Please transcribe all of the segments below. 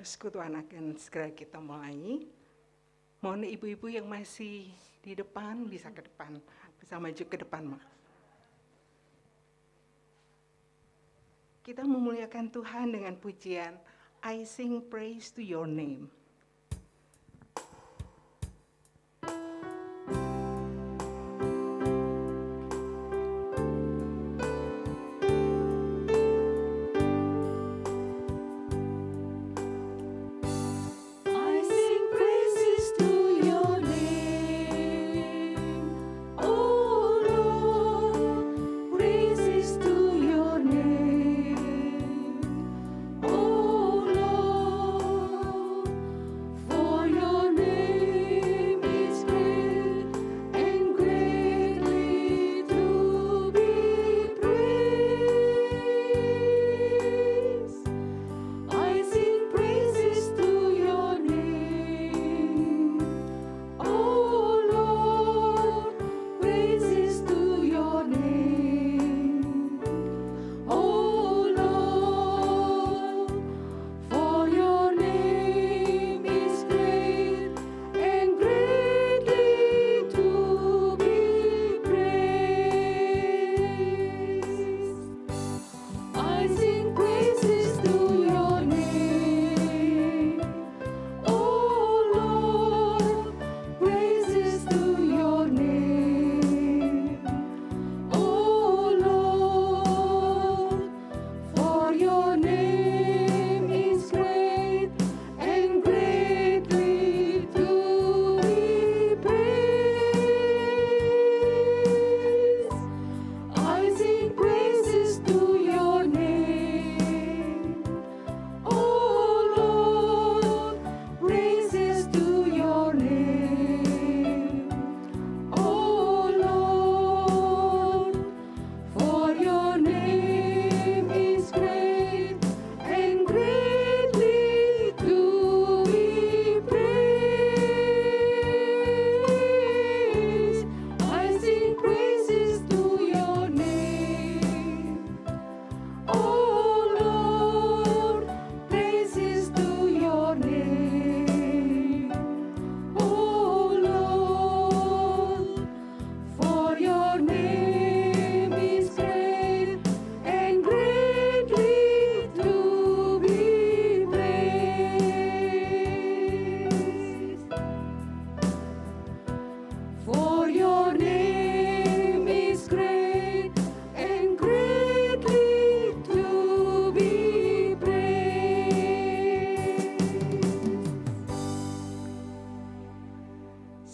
Persekutuan akan segera kita mulai. Mohon ibu-ibu yang masih di depan bisa ke depan, bisa maju ke depan, Mak. Kita memuliakan Tuhan dengan pujian I sing praise to your name.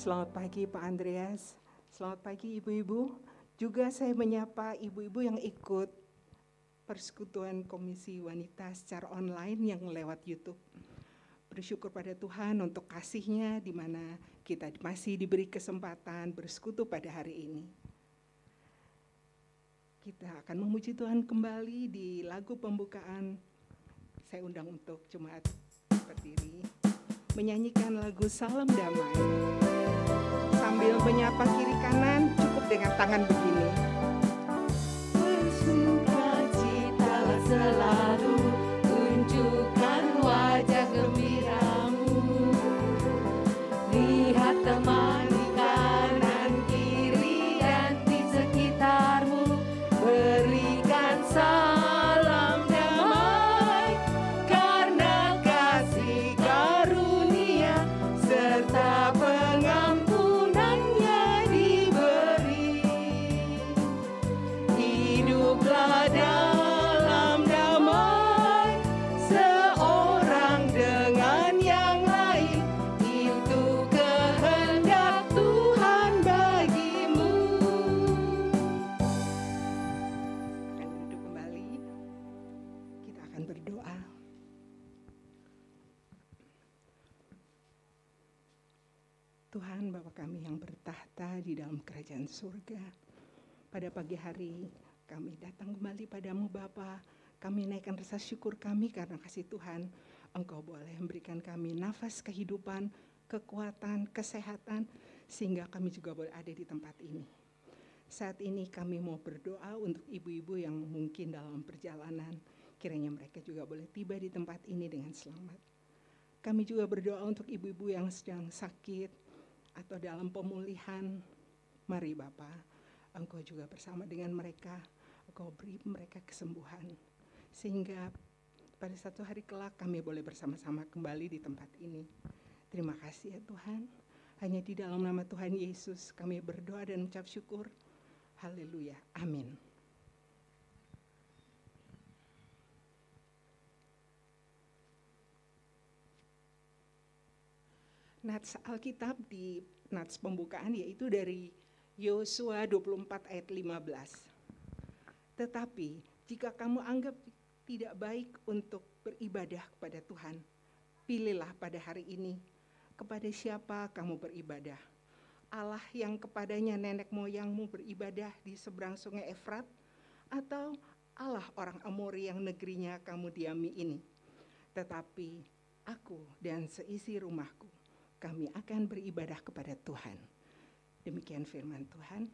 Selamat pagi Pak Andreas, selamat pagi ibu-ibu. Juga saya menyapa ibu-ibu yang ikut persekutuan Komisi Wanita secara online yang lewat YouTube. Bersyukur pada Tuhan untuk kasih-Nya di mana kita masih diberi kesempatan bersekutu pada hari ini. Kita akan memuji Tuhan kembali di lagu pembukaan. Saya undang untuk jemaat berdiri, menyanyikan lagu Salam Damai. Sambil menyapa kiri kanan, cukup dengan tangan begini. Bersukacitalah selalu, tunjukkan wajah gembiramu. Lihat teman di kanan kiri dan di sekitarmu, berikan salam damai, karena kasih karunia serta pengampunannya diberi. Hiduplah dalam damai, seorang dengan yang lain, itu kehendak Tuhan bagimu. Akan duduk kembali, kita akan berdoa. Tuhan Bapa kami yang bertahta di dalam kerajaan surga, pada pagi hari kami datang kembali padamu Bapa. Kami naikkan rasa syukur kami karena kasih Tuhan, Engkau boleh memberikan kami nafas kehidupan, kekuatan, kesehatan, sehingga kami juga boleh ada di tempat ini. Saat ini kami mau berdoa untuk ibu-ibu yang mungkin dalam perjalanan, kiranya mereka juga boleh tiba di tempat ini dengan selamat. Kami juga berdoa untuk ibu-ibu yang sedang sakit atau dalam pemulihan. Mari Bapa, Engkau juga bersama dengan mereka, Engkau beri mereka kesembuhan. Sehingga pada satu hari kelak kami boleh bersama-sama kembali di tempat ini. Terima kasih ya Tuhan. Hanya di dalam nama Tuhan Yesus kami berdoa dan mengucap syukur. Haleluya. Amin. Nats Alkitab di nats pembukaan yaitu dari Yosua 24 ayat 15. Tetapi jika kamu anggap tidak baik untuk beribadah kepada Tuhan, pilihlah pada hari ini kepada siapa kamu beribadah. Allah yang kepadanya nenek moyangmu beribadah di seberang sungai Efrat, atau Allah orang Amori yang negerinya kamu diami ini. Tetapi aku dan seisi rumahku, kami akan beribadah kepada Tuhan. Demikian firman Tuhan.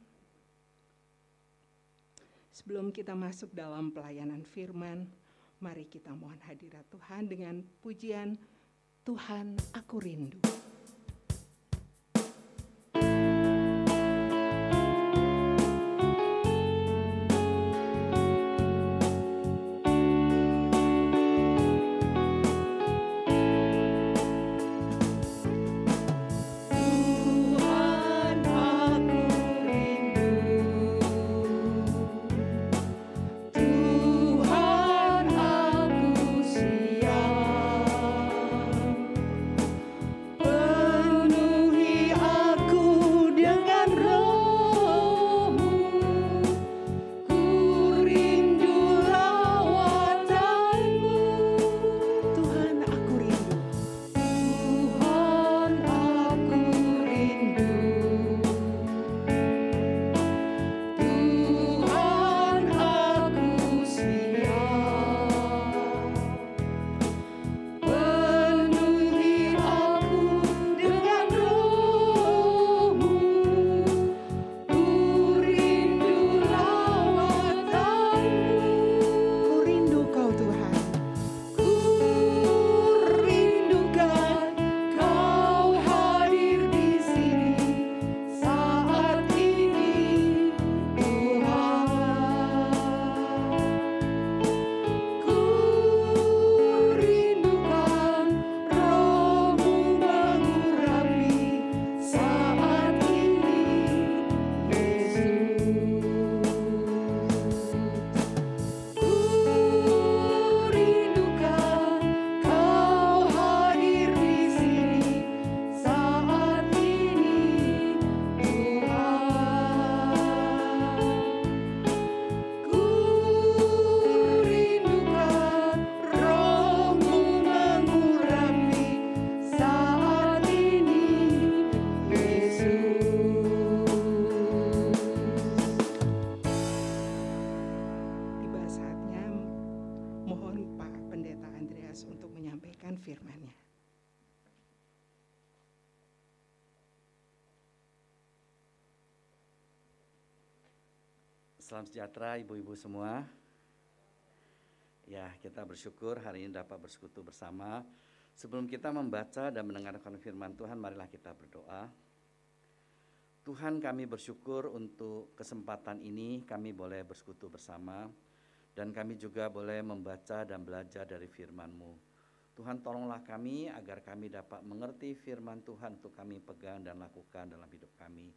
Sebelum kita masuk dalam pelayanan firman, mari kita mohon hadirat Tuhan dengan pujian Tuhan Aku Rindu. firman-Nya. Salam sejahtera ibu-ibu semua. Ya, kita bersyukur hari ini dapat bersekutu bersama. Sebelum kita membaca dan mendengarkan firman Tuhan, marilah kita berdoa. Tuhan, kami bersyukur untuk kesempatan ini kami boleh bersekutu bersama, dan kami juga boleh membaca dan belajar dari firman-Mu. Tuhan, tolonglah kami agar kami dapat mengerti firman Tuhan untuk kami pegang dan lakukan dalam hidup kami.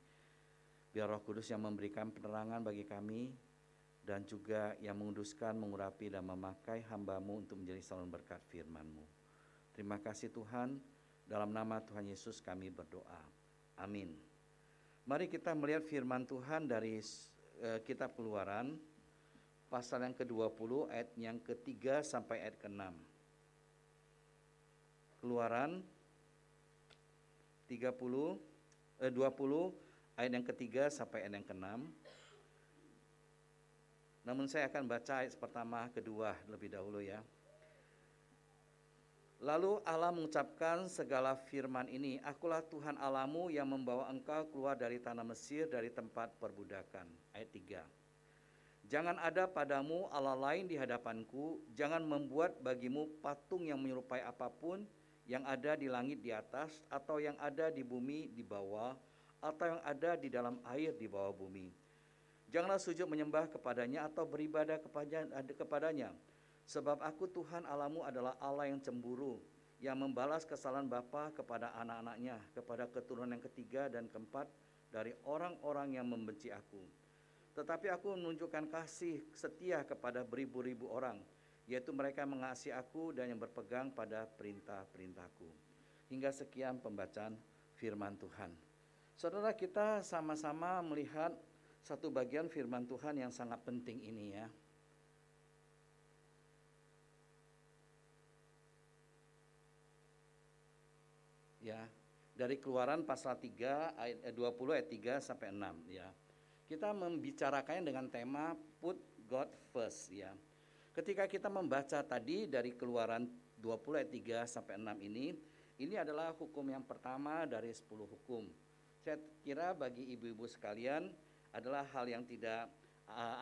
Biar Roh Kudus yang memberikan penerangan bagi kami, dan juga yang menguduskan, mengurapi, dan memakai hamba-Mu untuk menjadi saluran berkat firman-Mu. Terima kasih Tuhan, dalam nama Tuhan Yesus kami berdoa. Amin. Mari kita melihat firman Tuhan dari kitab Keluaran, pasal yang ke-20, ayat yang ke-3 sampai ayat ke-6. Keluaran 20 ayat yang ke-3 sampai ayat yang ke-6. Namun saya akan baca ayat pertama, kedua lebih dahulu ya. Lalu Allah mengucapkan segala firman ini, Akulah Tuhan Allahmu yang membawa engkau keluar dari tanah Mesir, dari tempat perbudakan. Ayat 3. Jangan ada padamu Allah lain di hadapanku, jangan membuat bagimu patung yang menyerupai apapun yang ada di langit di atas, atau yang ada di bumi di bawah, atau yang ada di dalam air di bawah bumi. Janganlah sujud menyembah kepadanya atau beribadah kepadanya, sebab aku Tuhan Allahmu adalah Allah yang cemburu, yang membalas kesalahan bapa kepada anak-anaknya, kepada keturunan yang ketiga dan keempat dari orang-orang yang membenci aku. Tetapi aku menunjukkan kasih setia kepada beribu-ribu orang, yaitu mereka yang mengasihi aku dan yang berpegang pada perintah-perintahku. Hingga sekian pembacaan firman Tuhan. Saudara, kita sama-sama melihat satu bagian firman Tuhan yang sangat penting ini ya. Ya, dari Keluaran pasal 3 ayat 20 ayat 3 sampai 6 ya. Kita membicarakannya dengan tema put God first ya. Ketika kita membaca tadi dari Keluaran 20 ayat 3 sampai 6 ini adalah hukum yang pertama dari 10 hukum. Saya kira bagi ibu-ibu sekalian adalah hal yang tidak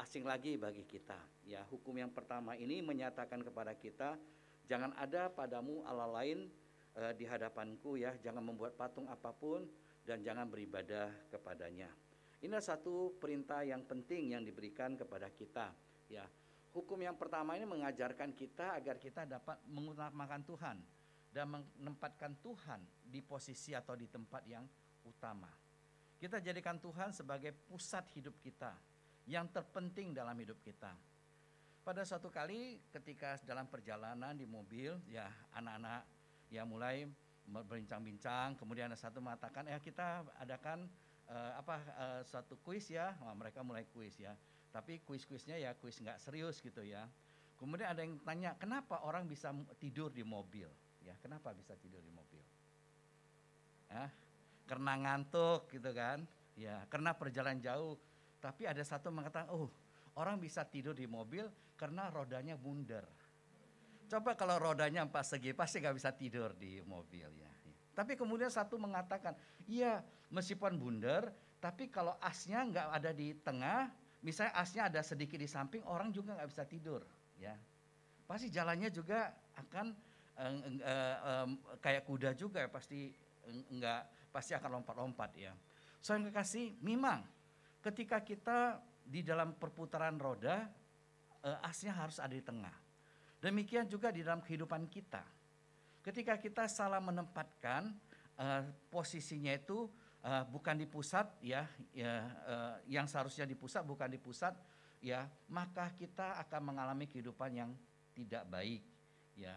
asing lagi bagi kita. Ya, hukum yang pertama ini menyatakan kepada kita, jangan ada padamu Allah lain di hadapanku ya, jangan membuat patung apapun dan jangan beribadah kepadanya. Ini satu perintah yang penting yang diberikan kepada kita ya. Hukum yang pertama ini mengajarkan kita agar kita dapat mengutamakan Tuhan dan menempatkan Tuhan di posisi atau di tempat yang utama. Kita jadikan Tuhan sebagai pusat hidup kita, yang terpenting dalam hidup kita. Pada suatu kali ketika dalam perjalanan di mobil, ya anak-anak ya mulai berbincang-bincang, kemudian ada satu mengatakan, kita adakan suatu kuis ya. Wah, mereka mulai kuis ya. Tapi kuis-kuisnya ya kuis nggak serius gitu ya. Kemudian ada yang tanya, kenapa orang bisa tidur di mobil? Ya, kenapa bisa tidur di mobil? Karena ngantuk gitu kan, ya karena perjalanan jauh. Tapi ada satu mengatakan, orang bisa tidur di mobil karena rodanya bundar. Coba kalau rodanya 4 segi pasti nggak bisa tidur di mobil ya. Tapi kemudian satu mengatakan, iya meskipun bundar, tapi kalau asnya nggak ada di tengah, misalnya asnya ada sedikit di samping, orang juga nggak bisa tidur ya. Pasti jalannya juga akan kayak kuda juga ya, pasti akan lompat-lompat ya. Soalnya kekasih, memang ketika kita di dalam perputaran roda, asnya harus ada di tengah. Demikian juga di dalam kehidupan kita. Ketika kita salah menempatkan posisinya itu bukan di pusat ya, yang seharusnya di pusat bukan di pusat ya, maka kita akan mengalami kehidupan yang tidak baik ya.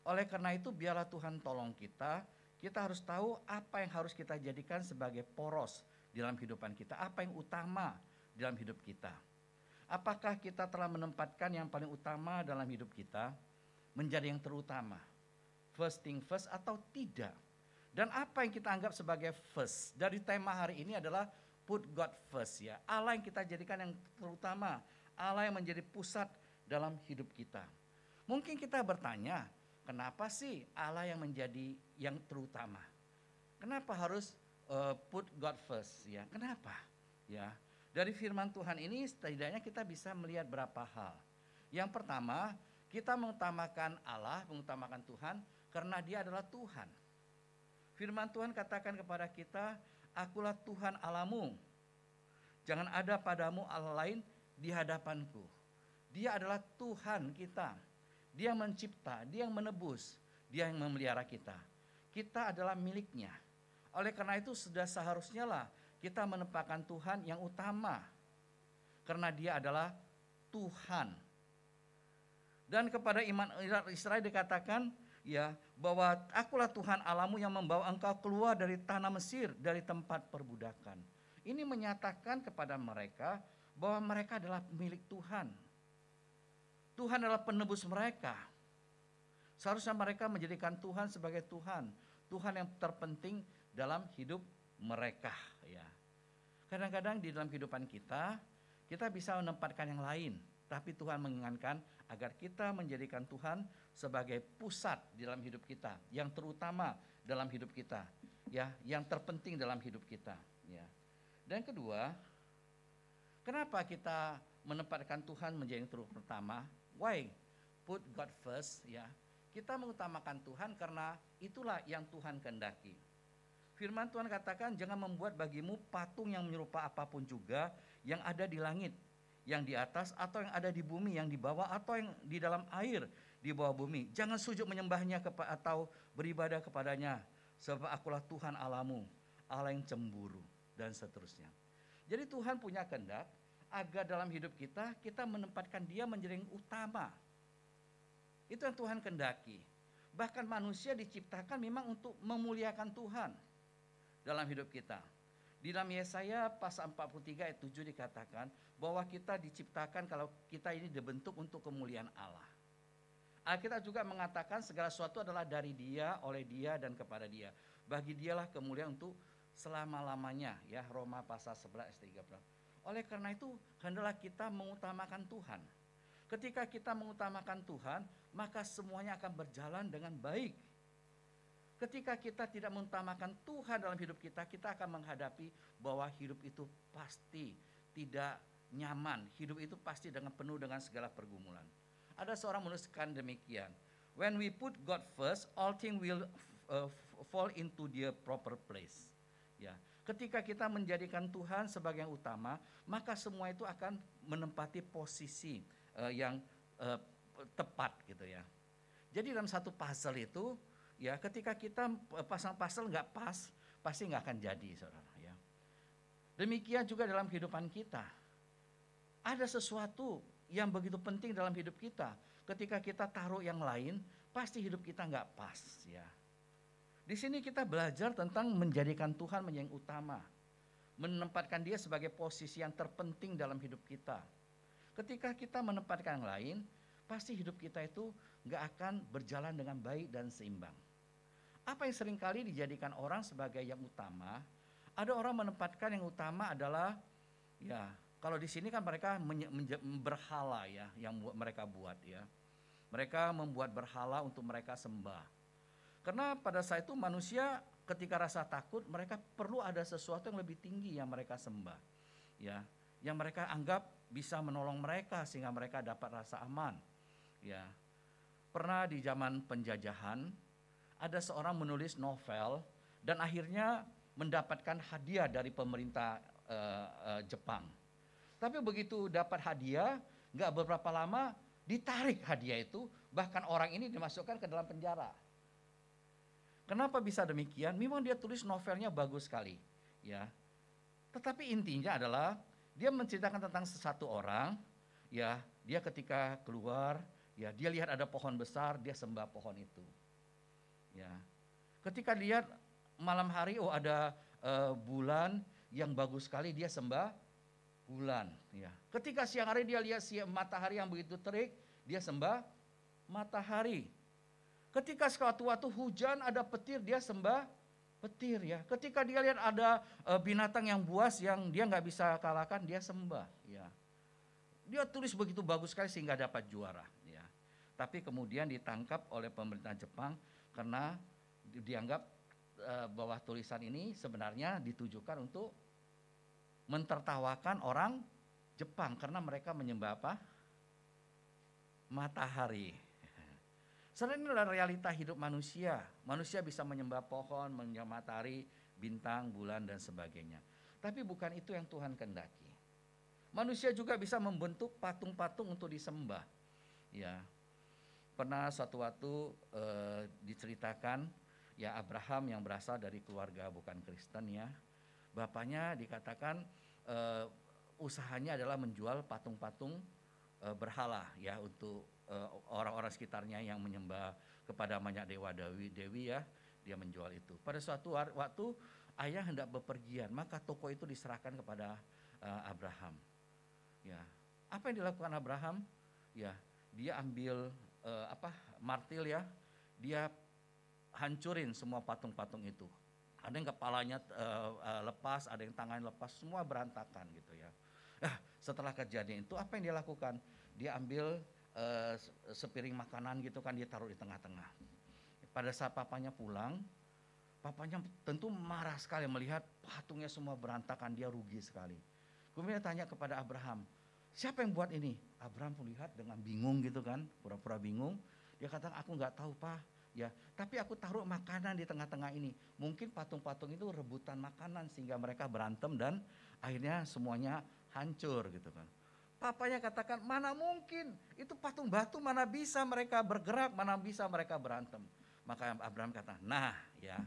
Oleh karena itu biarlah Tuhan tolong kita harus tahu apa yang harus kita jadikan sebagai poros dalam kehidupan kita, apa yang utama dalam hidup kita. Apakah kita telah menempatkan yang paling utama dalam hidup kita menjadi yang terutama, first thing first, atau tidak? Dan apa yang kita anggap sebagai first? Dari tema hari ini adalah put God first ya. Allah yang kita jadikan yang terutama, Allah yang menjadi pusat dalam hidup kita. Mungkin kita bertanya, kenapa sih Allah yang menjadi yang terutama? Kenapa harus put God first ya? Kenapa? Ya. Dari firman Tuhan ini setidaknya kita bisa melihat berapa hal. Yang pertama, kita mengutamakan Allah, mengutamakan Tuhan karena Dia adalah Tuhan. Firman Tuhan katakan kepada kita, akulah Tuhan Allahmu. Jangan ada padamu Allah lain di hadapanku. Dia adalah Tuhan kita. Dia mencipta, Dia yang menebus, Dia yang memelihara kita. Kita adalah miliknya. Oleh karena itu sudah seharusnya lah kita menempatkan Tuhan yang utama. Karena Dia adalah Tuhan. Dan kepada iman Israel dikatakan ya bahwa akulah Tuhan Allahmu yang membawa engkau keluar dari tanah Mesir, dari tempat perbudakan. Ini menyatakan kepada mereka bahwa mereka adalah milik Tuhan. Tuhan adalah penebus mereka. Seharusnya mereka menjadikan Tuhan sebagai Tuhan. Tuhan yang terpenting dalam hidup mereka ya. Kadang-kadang di dalam kehidupan kita bisa menempatkan yang lain. Tapi Tuhan mengingatkan agar kita menjadikan Tuhan sebagai pusat di dalam hidup kita. Yang terutama dalam hidup kita. Ya, yang terpenting dalam hidup kita. Ya. Dan kedua, kenapa kita menempatkan Tuhan menjadi yang terutama? Why? Put God first ya. Kita mengutamakan Tuhan karena itulah yang Tuhan kehendaki. Firman Tuhan katakan, jangan membuat bagimu patung yang menyerupai apapun juga yang ada di langit, yang di atas, atau yang ada di bumi, yang di bawah, atau yang di dalam air di bawah bumi. Jangan sujud menyembahnya atau beribadah kepadanya, sebab akulah Tuhan Allahmu, Allah yang cemburu, dan seterusnya. Jadi Tuhan punya kehendak agar dalam hidup kita, kita menempatkan Dia menjadi yang utama. Itu yang Tuhan kehendaki. Bahkan manusia diciptakan memang untuk memuliakan Tuhan dalam hidup kita. Di dalam Yesaya pasal 43 ayat 7 dikatakan bahwa kita diciptakan kalau kita ini dibentuk untuk kemuliaan Allah. Alkitab juga mengatakan segala sesuatu adalah dari Dia, oleh Dia, dan kepada Dia. Bagi Dialah kemuliaan untuk selama-lamanya, ya, Roma pasal 11 ayat 13. Oleh karena itu hendaklah kita mengutamakan Tuhan. Ketika kita mengutamakan Tuhan, maka semuanya akan berjalan dengan baik. Ketika kita tidak mengutamakan Tuhan dalam hidup kita, kita akan menghadapi bahwa hidup itu pasti tidak nyaman. Hidup itu pasti penuh dengan segala pergumulan. Ada seorang menuliskan demikian. When we put God first, all things will fall into their proper place. Ya, ketika kita menjadikan Tuhan sebagai yang utama, maka semua itu akan menempati posisi yang tepat gitu ya. Jadi dalam satu puzzle itu, ya, ketika kita pasang puzzle nggak pas, pasti nggak akan jadi, saudara. Ya. Demikian juga dalam kehidupan kita. Ada sesuatu yang begitu penting dalam hidup kita. Ketika kita taruh yang lain, pasti hidup kita nggak pas. Ya. Di sini kita belajar tentang menjadikan Tuhan menjadi yang utama, menempatkan Dia sebagai posisi yang terpenting dalam hidup kita. Ketika kita menempatkan yang lain, pasti hidup kita itu nggak akan berjalan dengan baik dan seimbang. Apa yang seringkali dijadikan orang sebagai yang utama, ada orang menempatkan yang utama adalah, ya, kalau di sini kan mereka berhala, ya, yang mereka buat, ya. Mereka membuat berhala untuk mereka sembah. Karena pada saat itu manusia ketika rasa takut, mereka perlu ada sesuatu yang lebih tinggi yang mereka sembah, ya, yang mereka anggap bisa menolong mereka sehingga mereka dapat rasa aman. Ya, pernah di zaman penjajahan ada seorang menulis novel dan akhirnya mendapatkan hadiah dari pemerintah Jepang. Tapi begitu dapat hadiah, nggak beberapa lama ditarik hadiah itu, bahkan orang ini dimasukkan ke dalam penjara. Kenapa bisa demikian? Memang dia tulis novelnya bagus sekali, ya. Tetapi intinya adalah dia menceritakan tentang satu orang, ya, dia ketika keluar, ya, dia lihat ada pohon besar, dia sembah pohon itu. Ya. Ketika lihat malam hari, oh ada bulan yang bagus sekali, dia sembah bulan, ya. Ketika siang hari dia lihat matahari yang begitu terik, dia sembah matahari. Ketika suatu waktu hujan ada petir, dia sembah petir, ya. Ketika dia lihat ada binatang yang buas yang dia nggak bisa kalahkan, dia sembah, ya. Dia tulis begitu bagus sekali sehingga dapat juara, ya. Tapi kemudian ditangkap oleh pemerintah Jepang karena dianggap bahwa tulisan ini sebenarnya ditujukan untuk mentertawakan orang Jepang karena mereka menyembah apa? Matahari. Sebenarnya ini adalah realita hidup manusia. Manusia bisa menyembah pohon, menyembah matahari, bintang, bulan, dan sebagainya. Tapi bukan itu yang Tuhan kehendaki. Manusia juga bisa membentuk patung-patung untuk disembah. Ya, pernah suatu waktu diceritakan, ya, Abraham yang berasal dari keluarga bukan Kristen, ya. Bapaknya dikatakan usahanya adalah menjual patung-patung berhala, ya, untuk orang-orang sekitarnya yang menyembah kepada banyak dewa-dewi, ya, dia menjual itu. Pada suatu waktu ayah hendak bepergian, maka toko itu diserahkan kepada Abraham. Ya, apa yang dilakukan Abraham? Ya, dia ambil martil, ya, dia hancurin semua patung-patung itu. Ada yang kepalanya lepas, ada yang tangannya lepas, semua berantakan gitu, ya. Setelah kejadian itu apa yang dia lakukan? Dia ambil sepiring makanan gitu kan, dia taruh di tengah-tengah. Pada saat papanya pulang, papanya tentu marah sekali melihat patungnya semua berantakan, dia rugi sekali. Kemudian dia tanya kepada Abraham, siapa yang buat ini? Abraham melihat dengan bingung gitu kan, pura-pura bingung. Dia katakan, aku nggak tahu Pak. Ya, tapi aku taruh makanan di tengah-tengah ini. Mungkin patung-patung itu rebutan makanan sehingga mereka berantem dan akhirnya semuanya hancur gitu kan. Papanya katakan, mana mungkin, itu patung batu, mana bisa mereka bergerak, mana bisa mereka berantem. Maka Abraham kata, nah ya,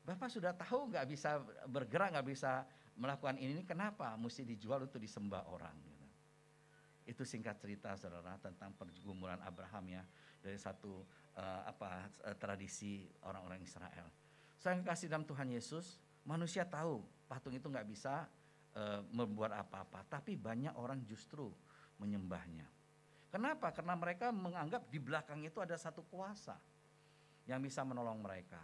Bapak sudah tahu nggak bisa bergerak, nggak bisa melakukan ini, kenapa mesti dijual untuk disembah orang. Gitu. Itu singkat cerita saudara tentang pergumulan Abraham ya, dari satu tradisi orang-orang Israel. Saya kasih dalam Tuhan Yesus, manusia tahu patung itu nggak bisa membuat apa-apa, tapi banyak orang justru menyembahnya. Kenapa? Karena mereka menganggap di belakang itu ada satu kuasa yang bisa menolong mereka.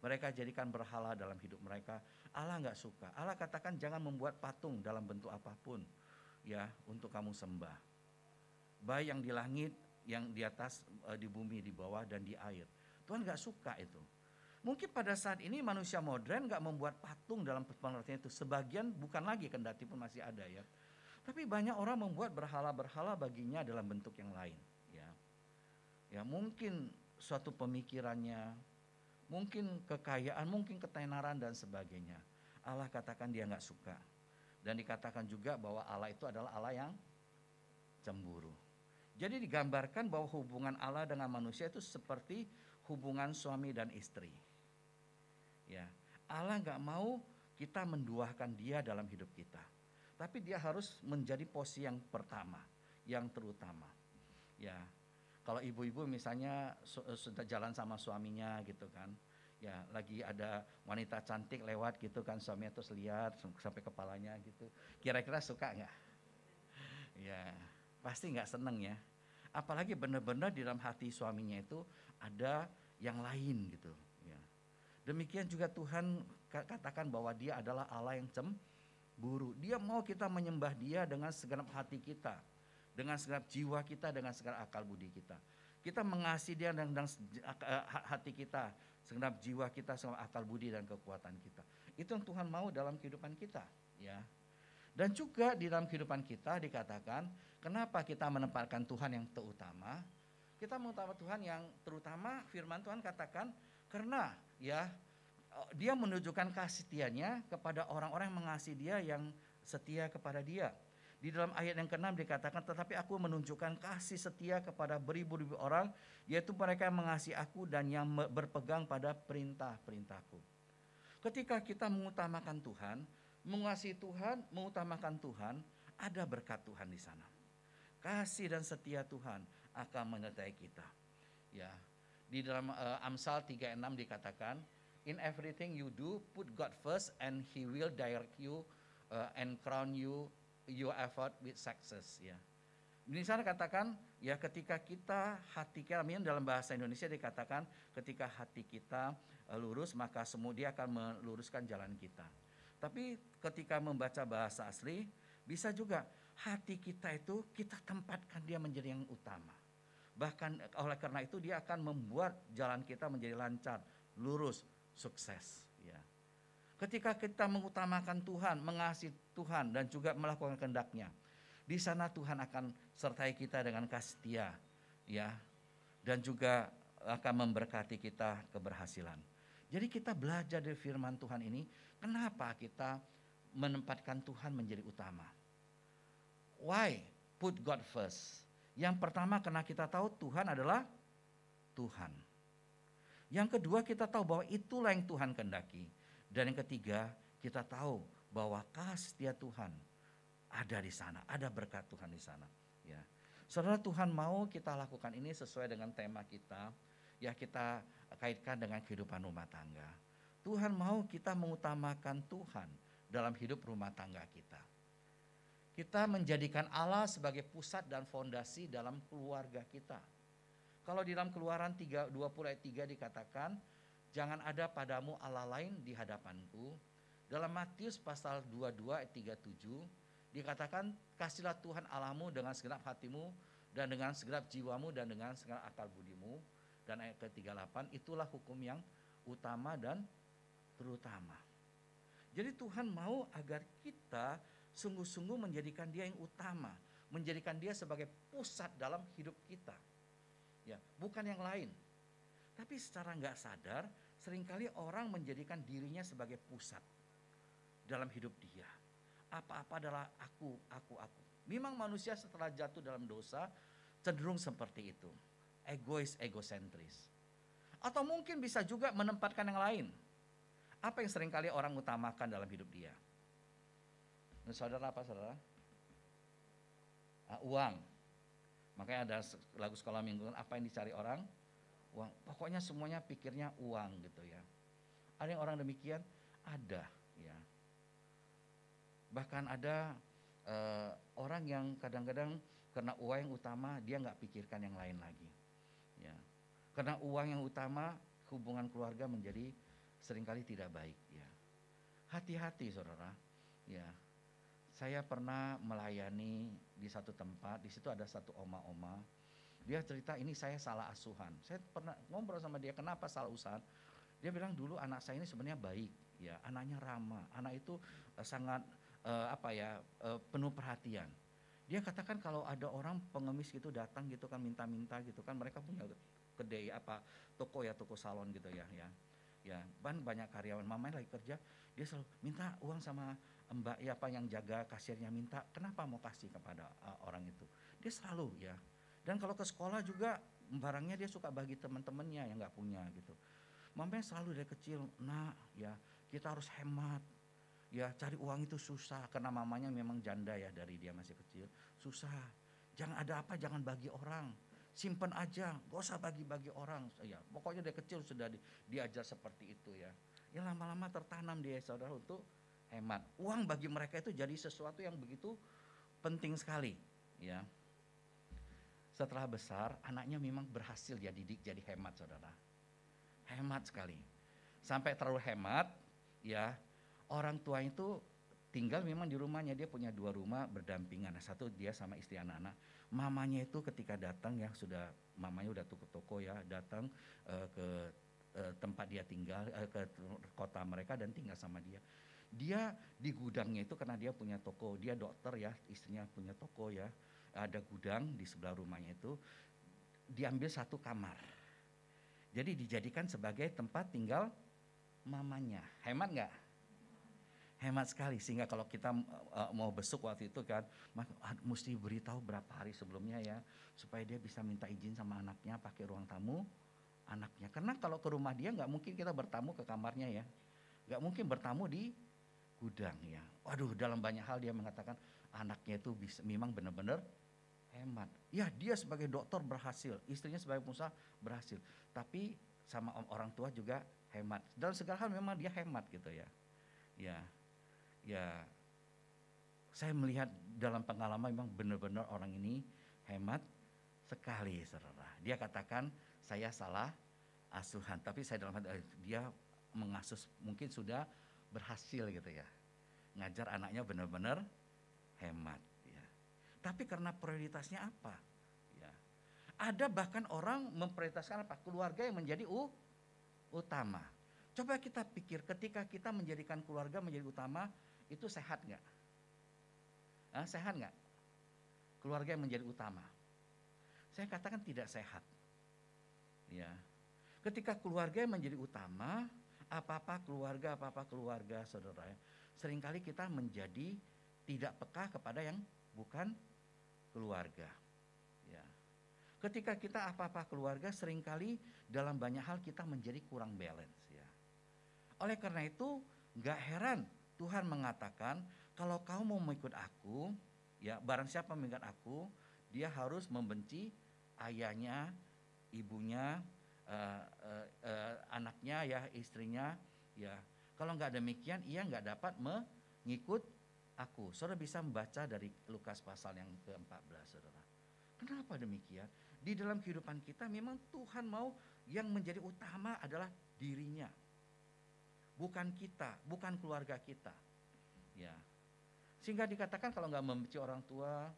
Mereka jadikan berhala dalam hidup mereka. Allah nggak suka. Allah katakan jangan membuat patung dalam bentuk apapun ya untuk kamu sembah. Baik yang di langit, yang di atas, di bumi, di bawah, dan di air. Tuhan gak suka itu. Mungkin pada saat ini manusia modern gak membuat patung dalam pengertian itu. Sebagian bukan lagi, kendati pun masih ada ya. Tapi banyak orang membuat berhala-berhala baginya dalam bentuk yang lain. Ya mungkin suatu pemikirannya, mungkin kekayaan, mungkin ketenaran dan sebagainya. Allah katakan dia gak suka. Dan dikatakan juga bahwa Allah itu adalah Allah yang cemburu. Jadi digambarkan bahwa hubungan Allah dengan manusia itu seperti hubungan suami dan istri. Ya, Allah nggak mau kita menduakan dia dalam hidup kita. Tapi dia harus menjadi posisi yang pertama, yang terutama. Ya, kalau ibu-ibu misalnya sudah jalan sama suaminya gitu kan. Ya, lagi ada wanita cantik lewat gitu kan, suaminya terus lihat sampai kepalanya gitu. Kira-kira suka nggak? Ya, pasti nggak seneng ya. Apalagi benar-benar di dalam hati suaminya itu ada yang lain gitu. Ya. Demikian juga Tuhan katakan bahwa dia adalah Allah yang cemburu. Dia mau kita menyembah dia dengan segenap hati kita. Dengan segenap jiwa kita, dengan segenap akal budi kita. Kita mengasihi dia dengan hati kita, segenap jiwa kita, segenap akal budi dan kekuatan kita. Itu yang Tuhan mau dalam kehidupan kita. Ya. Dan juga di dalam kehidupan kita dikatakan, kenapa kita menempatkan Tuhan yang terutama? Kita mengutamakan Tuhan yang terutama, firman Tuhan katakan, karena ya dia menunjukkan kasih setianya kepada orang-orang yang mengasihi dia, yang setia kepada dia. Di dalam ayat yang ke-6 dikatakan, tetapi aku menunjukkan kasih setia kepada beribu-ribu orang, yaitu mereka yang mengasihi aku dan yang berpegang pada perintah-perintahku. Ketika kita mengutamakan Tuhan, mengasihi Tuhan, mengutamakan Tuhan, ada berkat Tuhan di sana. Kasih dan setia Tuhan akan menyertai kita. Ya, di dalam Amsal 3:6 dikatakan, in everything you do, put God first, and He will direct you and crown you your effort with success. Ya, di sana katakan, ya ketika kita hati kita, dalam bahasa Indonesia dikatakan, ketika hati kita lurus, maka semua dia akan meluruskan jalan kita. Tapi ketika membaca bahasa asli, bisa juga hati kita itu kita tempatkan dia menjadi yang utama. Bahkan oleh karena itu dia akan membuat jalan kita menjadi lancar, lurus, sukses. Ya. Ketika kita mengutamakan Tuhan, mengasihi Tuhan dan juga melakukan kehendak-Nya, di sana Tuhan akan sertai kita dengan kasih setia, ya, dan juga akan memberkati kita keberhasilan. Jadi kita belajar dari firman Tuhan ini, kenapa kita menempatkan Tuhan menjadi utama. Why? Put God first. Yang pertama karena kita tahu Tuhan adalah Tuhan. Yang kedua kita tahu bahwa itulah yang Tuhan kehendaki. Dan yang ketiga kita tahu bahwa kasih setia Tuhan ada di sana, ada berkat Tuhan di sana. Ya, saudara, Tuhan mau kita lakukan ini sesuai dengan tema kita. Ya, kita kaitkan dengan kehidupan rumah tangga. Tuhan mau kita mengutamakan Tuhan dalam hidup rumah tangga kita. Kita menjadikan Allah sebagai pusat dan fondasi dalam keluarga kita. Kalau di dalam Keluaran 20 ayat 3 dikatakan, jangan ada padamu Allah lain di hadapanku. Dalam Matius pasal 22 ayat 37 dikatakan, kasihlah Tuhan Allahmu dengan segenap hatimu dan dengan segenap jiwamu dan dengan segenap akal budimu. Dan ayat ke-38, itulah hukum yang utama dan terutama. Jadi Tuhan mau agar kita sungguh-sungguh menjadikan dia yang utama, menjadikan dia sebagai pusat dalam hidup kita. Ya, bukan yang lain. Tapi secara nggak sadar, seringkali orang menjadikan dirinya sebagai pusat dalam hidup dia. Apa-apa adalah aku. Memang manusia setelah jatuh dalam dosa cenderung seperti itu. Egois, egosentris. Atau mungkin bisa juga menempatkan yang lain. Apa yang seringkali orang utamakan dalam hidup dia? Saudara apa saudara? Uang. Makanya ada lagu sekolah mingguan, apa yang dicari orang? Uang. Pokoknya semuanya pikirnya uang gitu ya. Ada yang orang demikian? Ada ya. Bahkan ada orang yang kadang-kadang karena uang yang utama dia nggak pikirkan yang lain lagi. Ya. Karena uang yang utama hubungan keluarga menjadi seringkali tidak baik ya. Hati-hati saudara. Ya. Saya pernah melayani di satu tempat, di situ ada satu oma-oma. Dia cerita ini saya salah asuhan. Saya pernah ngobrol sama dia, kenapa salah asuhan? Dia bilang dulu anak saya ini sebenarnya baik, ya, anaknya ramah, anak itu sangat penuh perhatian. Dia katakan kalau ada orang pengemis gitu datang gitu kan minta-minta gitu kan, mereka punya kedai toko salon gitu ya. Ya, banyak karyawan, mamanya lagi kerja, dia selalu minta uang sama mbak ya yang jaga kasirnya, minta kenapa mau kasih kepada orang itu. Dia selalu ya. Dan kalau ke sekolah juga barangnya dia suka bagi teman-temannya yang nggak punya gitu. Mamanya selalu dari kecil, nah ya kita harus hemat. Ya cari uang itu susah karena mamanya memang janda ya dari dia masih kecil. Susah. Jangan ada apa jangan bagi orang. Simpen aja, gak usah bagi-bagi orang. Ya, pokoknya dari kecil sudah diajar seperti itu ya. Ya lama-lama tertanam dia saudara untuk hemat. Uang bagi mereka itu jadi sesuatu yang begitu penting sekali ya. Setelah besar anaknya memang berhasil dia didik jadi hemat saudara. Hemat sekali. Sampai terlalu hemat ya, orang tua itu tinggal memang di rumahnya, dia punya 2 rumah berdampingan. Satu dia sama istri anak-anak. Mamanya itu ketika datang ya sudah, mamanya udah tutup toko ya, datang ke tempat dia tinggal, ke kota mereka dan tinggal sama dia. Dia di gudangnya itu karena dia punya toko, dia dokter ya, istrinya punya toko ya. Ada gudang di sebelah rumahnya itu, diambil 1 kamar. Jadi dijadikan sebagai tempat tinggal mamanya. Hemat nggak? Hemat sekali, sehingga kalau kita mau besuk waktu itu kan, mesti beritahu berapa hari sebelumnya ya, supaya dia bisa minta izin sama anaknya pakai ruang tamu anaknya. Karena kalau ke rumah dia nggak mungkin kita bertamu ke kamarnya ya, nggak mungkin bertamu di gudang ya. Waduh, dalam banyak hal dia mengatakan anaknya itu bisa memang benar-benar hemat. Ya dia sebagai dokter berhasil, istrinya sebagai pengusaha berhasil, tapi sama orang tua juga hemat. Dalam segala hal memang dia hemat gitu ya. Ya, saya melihat dalam pengalaman memang benar-benar orang ini hemat sekali, saudara. Dia katakan saya salah asuhan, tapi saya dalam hati dia mengasuh mungkin sudah berhasil gitu ya, ngajar anaknya benar-benar hemat. Ya. Tapi karena prioritasnya apa? Ya. Ada bahkan orang memprioritaskan apa? Keluarga yang menjadi utama. Coba kita pikir ketika kita menjadikan keluarga menjadi utama, itu sehat nggak? Sehat nggak? Keluarga yang menjadi utama. Saya katakan tidak sehat. Ya. Ketika keluarga yang menjadi utama, apa-apa keluarga, saudara. Seringkali kita menjadi tidak peka kepada yang bukan keluarga. Ya. Ketika kita apa-apa keluarga, seringkali dalam banyak hal kita menjadi kurang balance. Ya. Oleh karena itu, nggak heran Tuhan mengatakan kalau kau mau mengikut aku, ya barang siapa mengikut aku, dia harus membenci ayahnya, ibunya, anaknya ya, istrinya, ya. Kalau nggak demikian, ia nggak dapat mengikut aku. Saudara bisa membaca dari Lukas pasal yang ke-14, saudara. Kenapa demikian? Di dalam kehidupan kita memang Tuhan mau yang menjadi utama adalah dirinya. Bukan kita, bukan keluarga kita. Ya. Sehingga dikatakan kalau nggak membenci orang tua,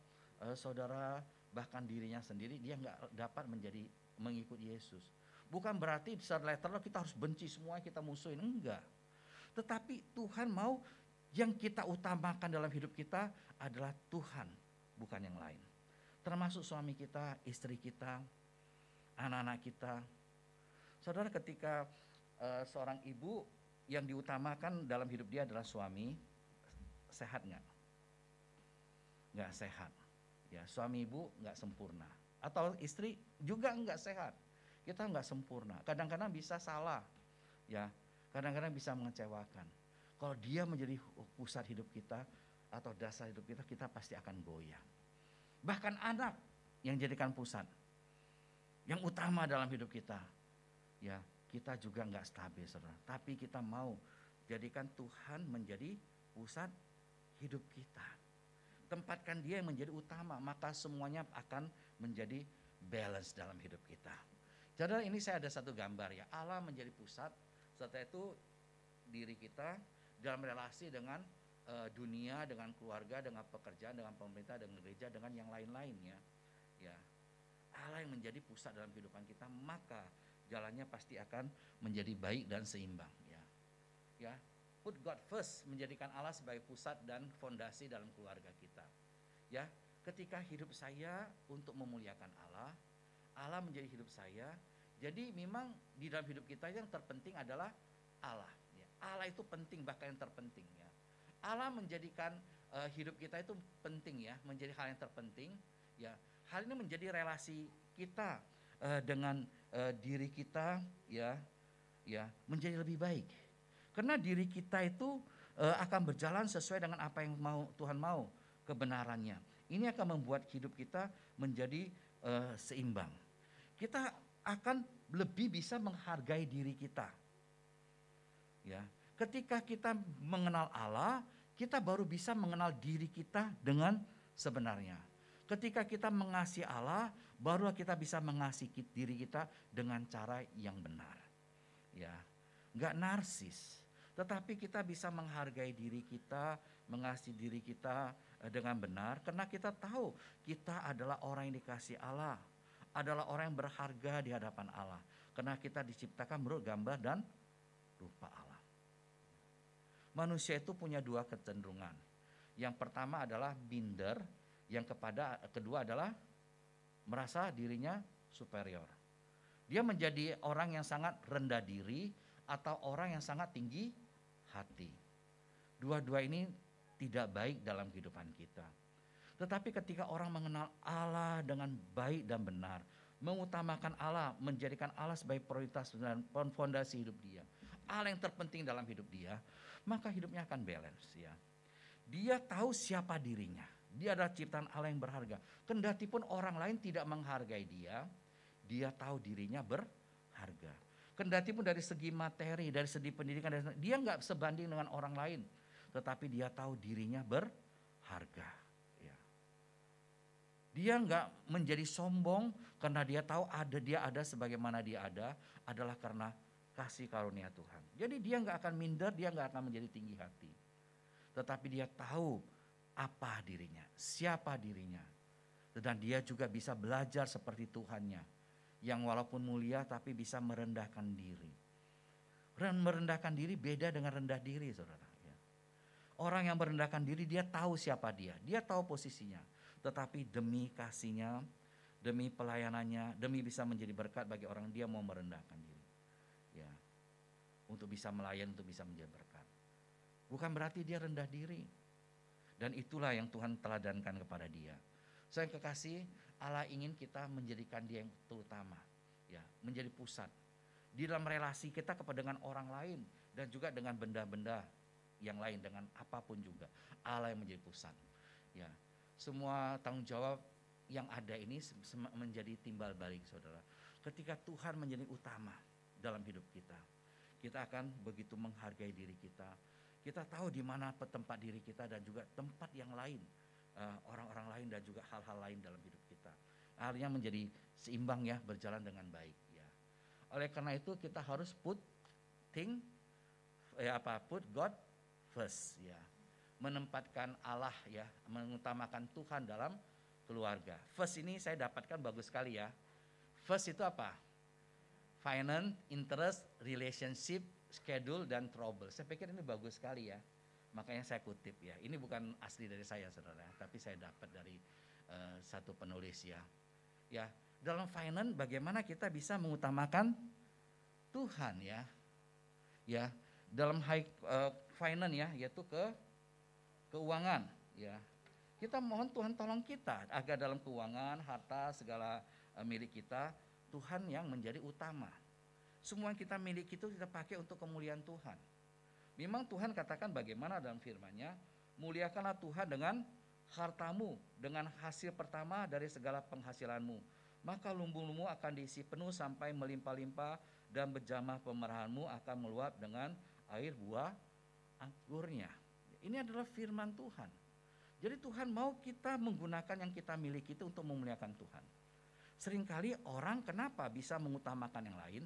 saudara, bahkan dirinya sendiri, dia nggak dapat mengikut Yesus. Bukan berarti secara literal kita harus benci semua, kita musuhin, enggak. Tetapi Tuhan mau yang kita utamakan dalam hidup kita adalah Tuhan, bukan yang lain. Termasuk suami kita, istri kita. anak-anak kita. Saudara, ketika seorang ibu yang diutamakan dalam hidup dia adalah suami, sehat nggak? Nggak sehat. Ya, suami ibu nggak sempurna. Atau istri juga nggak sehat. Kita nggak sempurna. Kadang-kadang bisa salah. Ya, kadang-kadang bisa mengecewakan. Kalau dia menjadi pusat hidup kita atau dasar hidup kita, kita pasti akan goyah. Bahkan anak yang jadikan pusat, yang utama dalam hidup kita, ya kita juga nggak stabil, saudara. Tapi kita mau jadikan Tuhan menjadi pusat hidup kita. Tempatkan dia yang menjadi utama, maka semuanya akan menjadi balance dalam hidup kita. Saudara, ini saya ada satu gambar ya, Allah menjadi pusat, setelah itu diri kita dalam relasi dengan dunia, dengan keluarga, dengan pekerjaan, dengan pemerintah, dengan gereja, dengan yang lain-lainnya. Ya, Allah yang menjadi pusat dalam kehidupan kita, maka jalannya pasti akan menjadi baik dan seimbang. Ya, put God first, menjadikan Allah sebagai pusat dan fondasi dalam keluarga kita. Ya, ketika hidup saya untuk memuliakan Allah, Allah menjadi hidup saya. Jadi memang di dalam hidup kita yang terpenting adalah Allah. Ya, Allah itu penting, bahkan yang terpenting. Ya, Allah menjadikan hidup kita itu penting ya, menjadi hal yang terpenting. Ya, hal ini menjadi relasi kita dengan diri kita ya menjadi lebih baik. Karena diri kita itu akan berjalan sesuai dengan apa yang Tuhan mau, kebenarannya. Ini akan membuat hidup kita menjadi seimbang. Kita akan lebih bisa menghargai diri kita. Ya, ketika kita mengenal Allah, kita baru bisa mengenal diri kita dengan sebenarnya. Ketika kita mengasihi Allah, baru kita bisa mengasihi diri kita dengan cara yang benar. Ya, nggak narsis, tetapi kita bisa menghargai diri kita, mengasihi diri kita dengan benar, karena kita tahu kita adalah orang yang dikasihi Allah, adalah orang yang berharga di hadapan Allah, karena kita diciptakan menurut gambar dan rupa Allah. Manusia itu punya dua kecenderungan. Yang pertama adalah minder, yang kedua adalah merasa dirinya superior. Dia menjadi orang yang sangat rendah diri atau orang yang sangat tinggi hati. Dua-dua ini tidak baik dalam kehidupan kita. Tetapi ketika orang mengenal Allah dengan baik dan benar, mengutamakan Allah, menjadikan Allah sebagai prioritas dan fondasi hidup dia, Allah yang terpenting dalam hidup dia, maka hidupnya akan balance ya. Dia tahu siapa dirinya. Dia adalah ciptaan Allah yang berharga. Kendati pun orang lain tidak menghargai dia, dia tahu dirinya berharga. Kendati pun dari segi materi, dari segi pendidikan, dia nggak sebanding dengan orang lain, tetapi dia tahu dirinya berharga. Ya. Dia nggak menjadi sombong karena dia tahu dia ada sebagaimana dia ada adalah karena kasih karunia Tuhan. Jadi dia nggak akan minder, dia nggak akan menjadi tinggi hati. Tetapi dia tahu apa dirinya, siapa dirinya. Dan dia juga bisa belajar seperti Tuhannya. Yang walaupun mulia tapi bisa merendahkan diri. Merendahkan diri beda dengan rendah diri, saudara. Orang yang merendahkan diri dia tahu siapa dia tahu posisinya. Tetapi demi kasihnya, demi pelayanannya, demi bisa menjadi berkat bagi orang, dia mau merendahkan diri. Ya, untuk bisa melayani, untuk bisa menjadi berkat. Bukan berarti dia rendah diri. Dan itulah yang Tuhan teladankan kepada dia. Saya kekasih, Allah ingin kita menjadikan dia yang terutama, ya, menjadi pusat di dalam relasi kita dengan orang lain dan juga dengan benda-benda yang lain, dengan apapun juga. Allah yang menjadi pusat. Ya, semua tanggung jawab yang ada ini menjadi timbal balik, saudara. Ketika Tuhan menjadi utama dalam hidup kita, kita akan begitu menghargai diri kita. Kita tahu di mana tempat diri kita dan juga tempat yang lain, orang-orang lain dan juga hal-hal lain dalam hidup kita. Akhirnya menjadi seimbang ya, berjalan dengan baik ya. Oleh karena itu kita harus put God first ya. Menempatkan Allah ya, mengutamakan Tuhan dalam keluarga. First ini saya dapatkan bagus sekali ya. First itu apa? Finance, interest, relationship, schedule, dan trouble. Saya pikir ini bagus sekali ya. Makanya saya kutip ya. Ini bukan asli dari saya, saudara, tapi saya dapat dari satu penulis ya. Ya, dalam finance bagaimana kita bisa mengutamakan Tuhan ya. Ya, dalam high finance ya, yaitu keuangan ya. Kita mohon Tuhan tolong kita agar dalam keuangan, harta, segala milik kita, Tuhan yang menjadi utama. Semua yang kita miliki itu kita pakai untuk kemuliaan Tuhan. Memang Tuhan katakan bagaimana dalam firman-Nya, muliakanlah Tuhan dengan hartamu, dengan hasil pertama dari segala penghasilanmu. Maka lumbung-lumbung akan diisi penuh sampai melimpah-limpah dan berjamah pemerahanmu akan meluap dengan air buah anggurnya. Ini adalah firman Tuhan. Jadi Tuhan mau kita menggunakan yang kita miliki itu untuk memuliakan Tuhan. Seringkali orang kenapa bisa mengutamakan yang lain?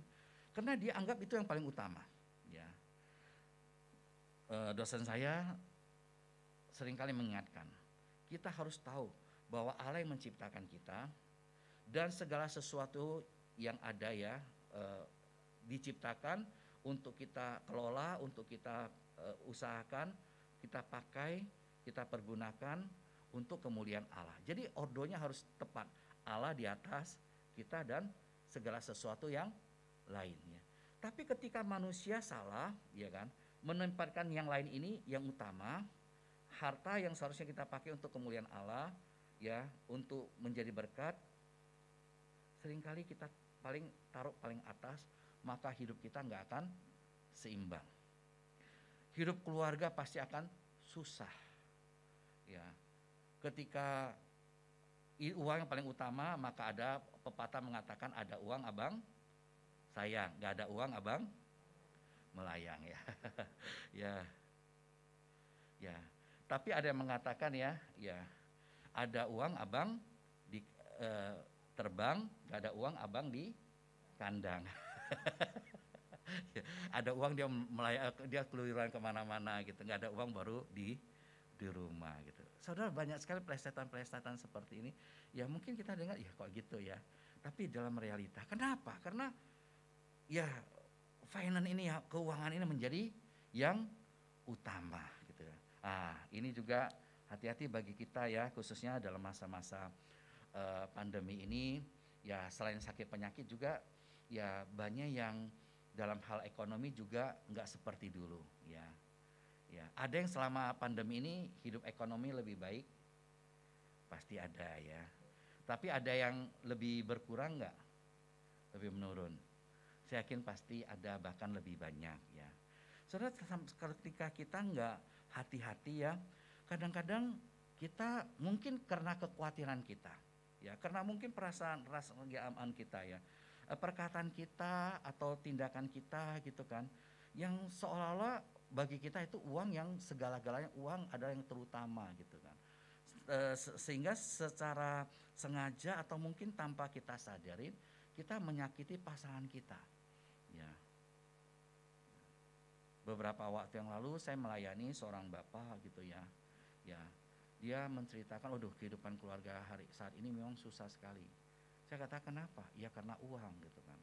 Karena dia anggap itu yang paling utama. Ya. Dosen saya seringkali mengingatkan, kita harus tahu bahwa Allah yang menciptakan kita dan segala sesuatu yang ada ya diciptakan untuk kita kelola, untuk kita usahakan, kita pakai, kita pergunakan untuk kemuliaan Allah. Jadi ordonya harus tepat. Allah di atas kita dan segala sesuatu yang lainnya. Tapi ketika manusia salah, ya kan, menempatkan yang lain ini yang utama, harta yang seharusnya kita pakai untuk kemuliaan Allah, ya, untuk menjadi berkat, seringkali kita taruh paling atas, maka hidup kita nggak akan seimbang. Hidup keluarga pasti akan susah. Ya, ketika uang yang paling utama, maka ada pepatah mengatakan ada uang abang sayang, nggak ada uang abang melayang ya. ya. Tapi ada yang mengatakan ya, ada uang abang di terbang, nggak ada uang abang di kandang. Ada uang dia keluyuran kemana-mana gitu, nggak ada uang baru di rumah gitu. Saudara, banyak sekali plesetan-plesetan seperti ini. Ya mungkin kita dengar ya kok gitu ya. Tapi dalam realita, kenapa? Karena ya finance ini ya, keuangan ini menjadi yang utama gitu ya. Ini juga hati-hati bagi kita ya, khususnya dalam masa-masa pandemi ini ya, selain sakit penyakit juga ya banyak yang dalam hal ekonomi juga nggak seperti dulu ya. Ya, ada yang selama pandemi ini hidup ekonomi lebih baik, pasti ada ya. Tapi ada yang lebih berkurang nggak? Lebih menurun. Saya yakin pasti ada, bahkan lebih banyak ya. Saudara, ketika kita nggak hati-hati ya, kadang-kadang kita mungkin karena kekhawatiran kita, ya, karena mungkin perasaan nggak aman kita ya, perkataan kita atau tindakan kita gitu kan, yang seolah-olah bagi kita itu uang yang segala-galanya, uang adalah yang terutama gitu kan. Sehingga secara sengaja atau mungkin tanpa kita sadarin, kita menyakiti pasangan kita. Ya. Beberapa waktu yang lalu saya melayani seorang bapak gitu ya. Ya, dia menceritakan, kehidupan keluarga saat ini memang susah sekali. Saya kata kenapa? Ya karena uang gitu kan.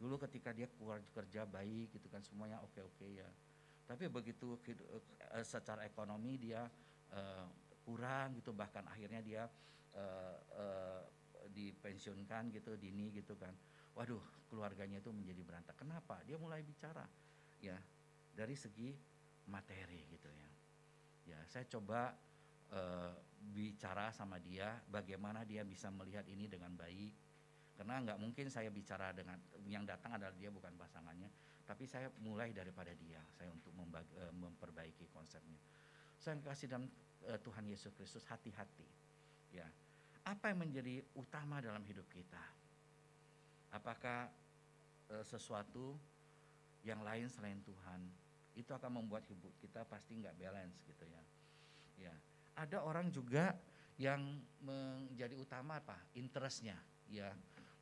Dulu ketika dia keluar kerja baik gitu kan, semuanya oke-oke ya. Tapi begitu secara ekonomi dia kurang gitu, bahkan akhirnya dia dipensiunkan gitu, dini gitu kan. Waduh, keluarganya itu menjadi berantakan. Kenapa? Dia mulai bicara ya dari segi materi gitu ya. Ya, saya coba bicara sama dia bagaimana dia bisa melihat ini dengan baik. Karena nggak mungkin saya bicara dengan yang datang adalah dia, bukan pasangannya. Tapi saya mulai daripada dia, saya untuk memperbaiki konsepnya. Saya kasih dalam Tuhan Yesus Kristus, hati-hati. Ya, apa yang menjadi utama dalam hidup kita? Apakah sesuatu yang lain selain Tuhan? Itu akan membuat hidup kita pasti nggak balance gitu ya. Ya, ada orang juga yang menjadi utama apa? Interestnya, ya.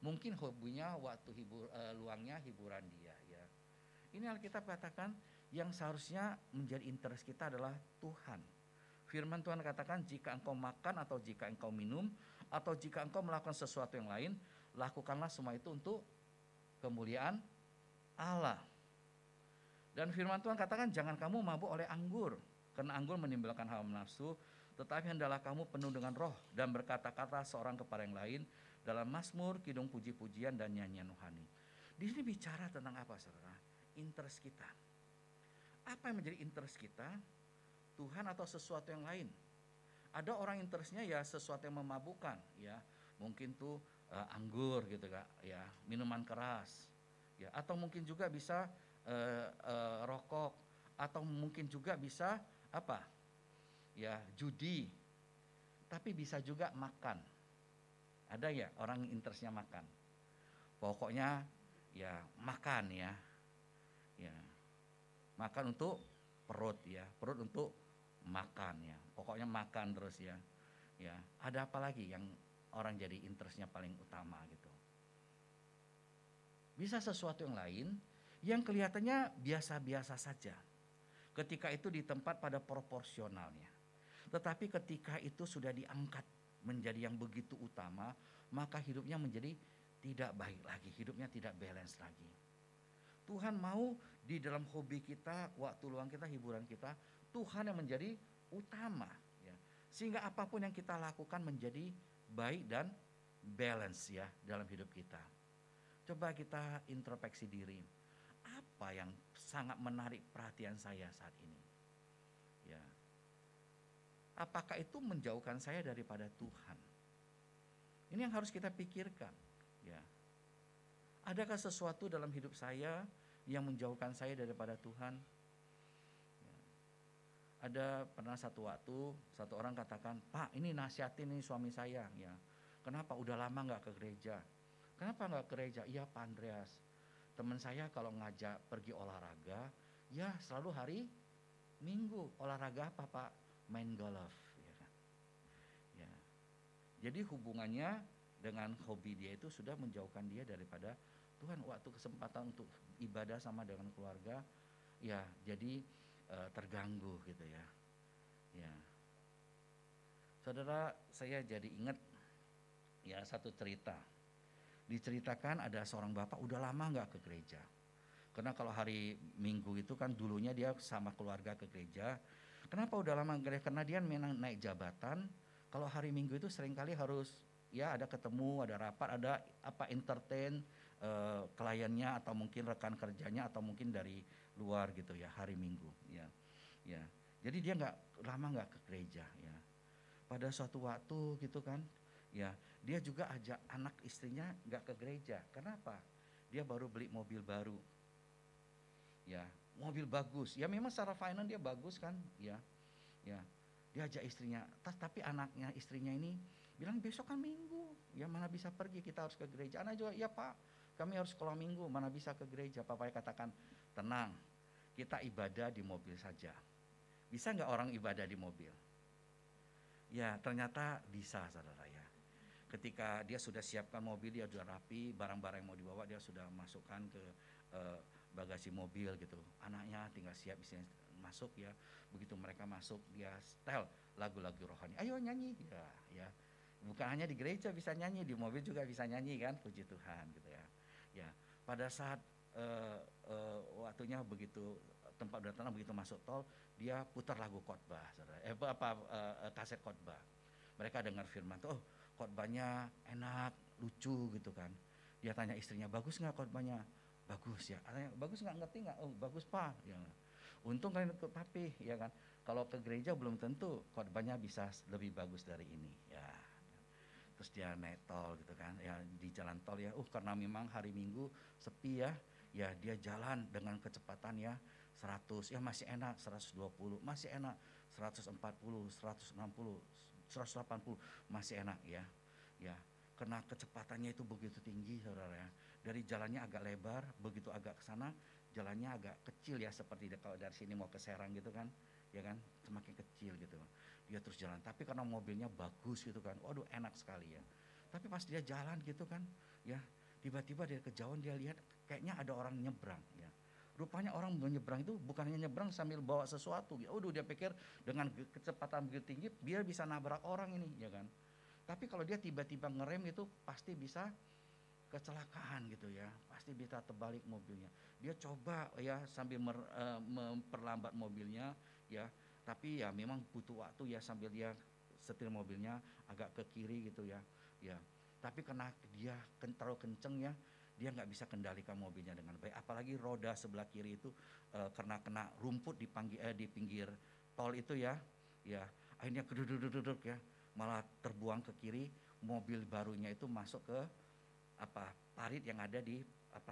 Mungkin hobinya waktu luangnya hiburan dia, ya. Ini Alkitab katakan yang seharusnya menjadi interest kita adalah Tuhan. Firman Tuhan katakan, jika engkau makan atau jika engkau minum atau jika engkau melakukan sesuatu yang lain, lakukanlah semua itu untuk kemuliaan Allah. Dan firman Tuhan katakan, jangan kamu mabuk oleh anggur, karena anggur menimbulkan hawa nafsu, tetapi hendaklah kamu penuh dengan roh dan berkata-kata seorang kepada yang lain dalam Mazmur, kidung puji-pujian dan nyanyian rohani. Di sini bicara tentang apa, saudara? Interest kita. Apa yang menjadi interest kita? Tuhan atau sesuatu yang lain? Ada orang interestnya ya sesuatu yang memabukkan, ya mungkin tuh anggur gitu kak, ya minuman keras, ya atau mungkin juga bisa rokok, atau mungkin juga bisa apa, ya judi, tapi bisa juga makan. Ada ya orang interestnya makan, pokoknya ya makan ya makan untuk perut ya, perut untuk makan ya, pokoknya makan terus ya. Ada apa lagi yang orang jadi interestnya paling utama gitu? Bisa sesuatu yang lain yang kelihatannya biasa-biasa saja ketika itu di tempat pada proporsionalnya, tetapi ketika itu sudah diangkat menjadi yang begitu utama, maka hidupnya menjadi tidak baik lagi, hidupnya tidak balance lagi. Tuhan mau di dalam hobi kita, waktu luang kita, hiburan kita, Tuhan yang menjadi utama ya. Sehingga apapun yang kita lakukan menjadi baik dan balance ya dalam hidup kita. Coba kita introspeksi diri. Apa yang sangat menarik perhatian saya saat ini? Ya. Apakah itu menjauhkan saya daripada Tuhan? Ini yang harus kita pikirkan ya. Adakah sesuatu dalam hidup saya yang menjauhkan saya daripada Tuhan? Ada pernah satu waktu satu orang katakan, Pak ini nasihatin nih suami saya ya. Kenapa udah lama nggak ke gereja? Kenapa nggak ke gereja? Iya Pak Andreas, teman saya kalau ngajak pergi olahraga, ya selalu hari Minggu. Olahraga apa Pak? Main golf. Ya kan? Ya. Jadi hubungannya dengan hobi dia itu sudah menjauhkan dia daripada Tuhan. Waktu kesempatan untuk ibadah sama dengan keluarga, ya jadi terganggu gitu ya. Ya. Saudara, saya jadi ingat ya satu cerita. Diceritakan ada seorang bapak udah lama nggak ke gereja. Karena kalau hari Minggu itu kan dulunya dia sama keluarga ke gereja. Kenapa udah lama ke gereja? Karena dia memang naik jabatan. Kalau hari Minggu itu seringkali harus ya ada ketemu, ada rapat, ada apa entertain kliennya atau mungkin rekan kerjanya atau mungkin dari luar gitu ya hari Minggu ya. Jadi dia lama nggak ke gereja ya. Pada suatu waktu gitu kan ya, dia juga ajak anak istrinya nggak ke gereja. Kenapa? Dia baru beli mobil baru ya, mobil bagus ya, memang secara finance dia bagus kan ya. Dia ajak istrinya, tapi anaknya istrinya ini bilang besok kan Minggu ya, mana bisa pergi, kita harus ke gereja. Anak juga, ya Pak kami harus sekolah Minggu, mana bisa ke gereja. Papanya katakan, tenang, kita ibadah di mobil saja. Bisa nggak orang ibadah di mobil? Ya ternyata bisa saudara ya. Ketika dia sudah siapkan mobil, dia sudah rapi, barang-barang yang mau dibawa dia sudah masukkan ke bagasi mobil gitu. Anaknya tinggal siap isinya masuk ya. Begitu mereka masuk, dia setel lagu-lagu rohani. Ayo nyanyi ya. Bukan hanya di gereja bisa nyanyi, di mobil juga bisa nyanyi kan, puji Tuhan gitu ya. Ya, pada saat waktunya begitu tempat udah tenang, begitu masuk tol dia putar lagu khotbah, kaset khotbah. Mereka dengar firman tuh, oh khotbahnya enak, lucu gitu kan. Dia tanya istrinya, bagus nggak khotbahnya? Bagus ya. Tanya, bagus nggak, ngerti nggak? Oh bagus Pak. Ya. Untung kalian ikut papi ya kan. Kalau ke gereja belum tentu khotbahnya bisa lebih bagus dari ini ya. Terus dia naik tol gitu kan ya, di jalan tol ya, karena memang hari Minggu sepi ya dia jalan dengan kecepatan ya 100 ya masih enak, 120 masih enak, 140, 160, 180 masih enak ya. Karena kecepatannya itu begitu tinggi saudara ya. Dari jalannya agak lebar, begitu agak ke sana jalannya agak kecil ya, seperti kalau dari sini mau ke Serang gitu kan ya kan, semakin kecil gitu. Dia terus jalan, tapi karena mobilnya bagus gitu kan, waduh enak sekali ya. Tapi pas dia jalan gitu kan ya, tiba-tiba dari kejauhan dia lihat kayaknya ada orang nyebrang ya. Rupanya orang menyeberang itu bukan hanya nyebrang sambil bawa sesuatu ya. Dia pikir dengan kecepatan begitu tinggi dia bisa nabrak orang ini ya kan. Tapi kalau dia tiba-tiba ngerem itu pasti bisa kecelakaan gitu ya, pasti bisa terbalik mobilnya. Dia coba ya sambil memperlambat mobilnya ya, tapi ya memang butuh waktu ya sambil dia setir mobilnya agak ke kiri gitu ya. Tapi karena dia terlalu kenceng ya, dia nggak bisa kendalikan mobilnya dengan baik. Apalagi roda sebelah kiri itu kena rumput di pinggir tol itu ya, akhirnya keduduk ya, malah terbuang ke kiri. Mobil barunya itu masuk ke parit yang ada di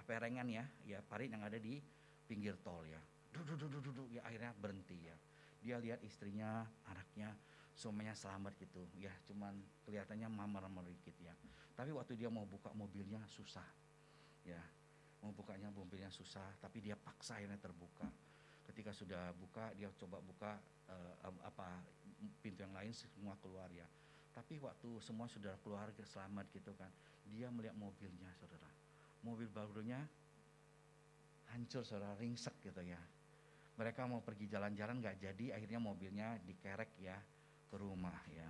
perengan ya, parit yang ada di pinggir tol ya. Duduk ya, akhirnya berhenti ya. Dia lihat istrinya, anaknya, semuanya selamat gitu ya, cuman kelihatannya mamar-mamar dikit ya. Tapi waktu dia mau buka mobilnya susah ya, mau bukanya mobilnya susah, tapi dia paksa akhirnya terbuka. Ketika sudah buka, dia coba buka pintu yang lain, semua keluar ya. Tapi waktu semua sudah keluar selamat gitu kan, dia melihat mobilnya saudara, mobil barunya hancur saudara, ringsek gitu ya. Mereka mau pergi jalan-jalan nggak jadi, akhirnya mobilnya dikerek ya ke rumah ya.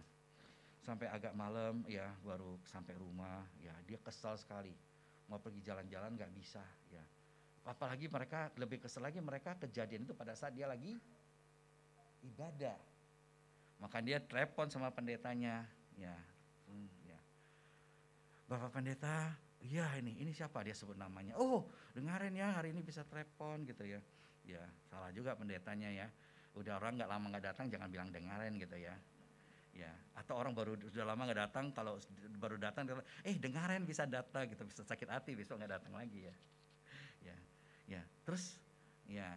Sampai agak malam ya baru sampai rumah ya, dia kesal sekali. Mau pergi jalan-jalan nggak bisa ya. Apalagi mereka lebih kesal lagi, mereka kejadian itu pada saat dia lagi ibadah. Maka dia telepon sama pendetanya ya. Bapak pendeta, iya ini siapa, dia sebut namanya. Oh, dengarin ya hari ini bisa telepon gitu ya. Ya, salah juga pendetanya ya. Udah orang nggak lama nggak datang jangan bilang dengarin gitu ya. Ya, atau orang baru sudah lama nggak datang, kalau baru datang dengarin bisa data gitu, bisa sakit hati besok nggak datang lagi ya. Ya, terus ya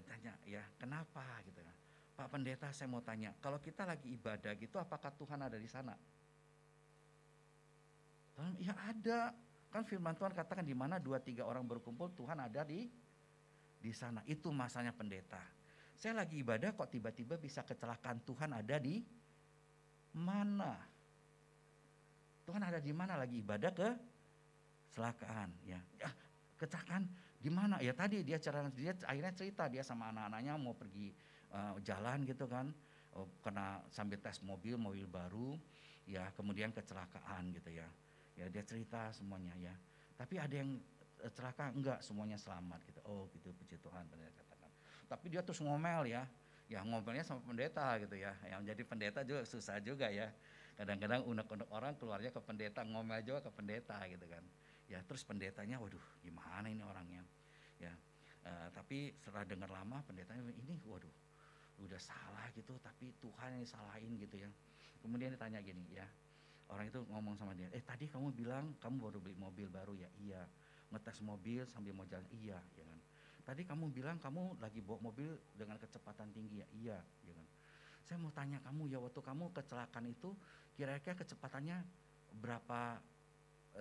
tanya ya kenapa gitu ya. Pak pendeta saya mau tanya, kalau kita lagi ibadah gitu apakah Tuhan ada di sana? Ya ada, kan firman Tuhan katakan di mana 2-3 orang berkumpul Tuhan ada di sana. Itu masanya pendeta. Saya lagi ibadah kok tiba-tiba bisa kecelakaan, Tuhan ada di mana? Tuhan ada di mana lagi ibadah kecelakaan ya. Kecelakaan di mana? Ya tadi dia akhirnya cerita dia sama anak-anaknya mau pergi jalan gitu kan. Kena sambil tes mobil baru ya, kemudian kecelakaan gitu ya. Ya dia cerita semuanya ya. Tapi ada yang celaka enggak, semuanya selamat gitu. Oh gitu, puji Tuhan pendeta katakan. Tapi dia terus ngomel ya. Ya ngomelnya sama pendeta gitu ya. Yang jadi pendeta juga susah juga ya. Kadang-kadang unek-unek orang keluarnya ke pendeta, ngomel juga ke pendeta gitu kan. Ya terus pendetanya waduh gimana ini orangnya. Ya tapi setelah dengar lama pendetanya ini waduh udah salah gitu, tapi Tuhan yang salahin gitu ya. Kemudian ditanya gini ya. Orang itu ngomong sama dia, tadi kamu bilang kamu baru beli mobil baru ya? Iya. Ngetes mobil sambil mau jalan? Iya. Ya kan? Tadi kamu bilang kamu lagi bawa mobil dengan kecepatan tinggi ya? Iya. Ya kan? Saya mau tanya kamu ya, waktu kamu kecelakaan itu kira-kira kecepatannya berapa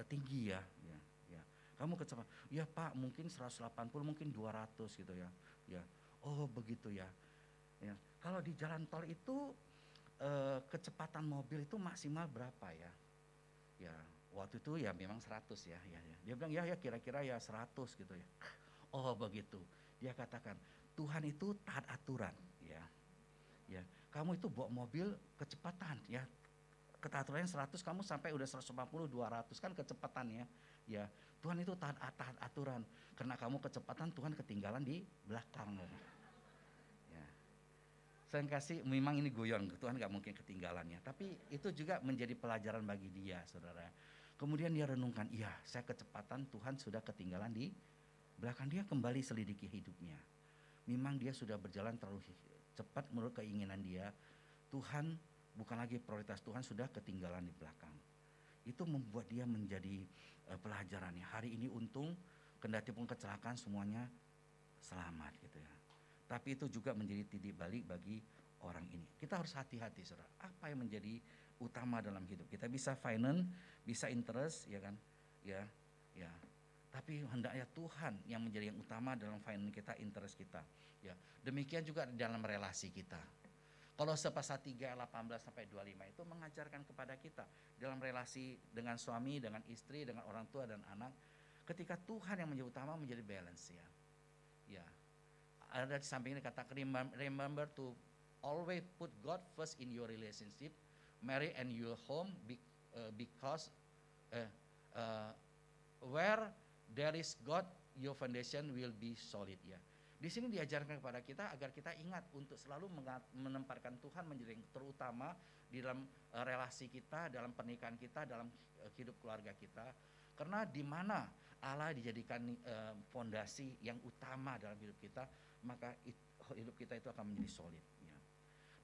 tinggi ya? Ya. Kamu kecepatan? Ya Pak, mungkin 180, mungkin 200 gitu ya. Ya. Oh begitu ya. Ya. Kalau di jalan tol itu kecepatan mobil itu maksimal berapa ya? Ya waktu itu ya memang 100 ya. Dia bilang ya kira-kira ya 100 gitu ya. Oh begitu. Dia katakan Tuhan itu taat aturan ya. Ya kamu itu bawa mobil kecepatan ya. Ketaturannya 100, kamu sampai udah 150, 200 kan kecepatannya. Ya Tuhan itu taat aturan. Karena kamu kecepatan Tuhan ketinggalan di belakang. Saya kasih memang ini guyon, Tuhan gak mungkin ketinggalannya. Tapi itu juga menjadi pelajaran bagi dia saudara. Kemudian dia renungkan, iya saya kecepatan, Tuhan sudah ketinggalan di belakang. Dia kembali selidiki hidupnya. Memang dia sudah berjalan terlalu cepat menurut keinginan dia. Tuhan bukan lagi prioritas, Tuhan sudah ketinggalan di belakang. Itu membuat dia menjadi pelajarannya. Hari ini untung, kendati pun kecelakaan semuanya selamat gitu ya. Tapi itu juga menjadi titik balik bagi orang ini. Kita harus hati-hati saudara. Apa yang menjadi utama dalam hidup kita? Bisa finance, bisa interest, ya kan? Ya. Tapi hendaknya Tuhan yang menjadi yang utama dalam finance kita, interest kita. Ya. Demikian juga dalam relasi kita. Kalau Sepasal 3 18 sampai 25 itu mengajarkan kepada kita dalam relasi dengan suami, dengan istri, dengan orang tua dan anak, ketika Tuhan yang menjadi utama menjadi balance ya. Ya. Ada di samping ini kata remember to always put God first in your relationship, marry and your home because where there is God your foundation will be solid ya. Di sini diajarkan kepada kita agar kita ingat untuk selalu menempatkan Tuhan menjadi yang terutama di dalam relasi kita, dalam pernikahan kita, dalam hidup keluarga kita. Karena di mana Allah dijadikan fondasi yang utama dalam hidup kita, maka hidup kita itu akan menjadi solid. Ya.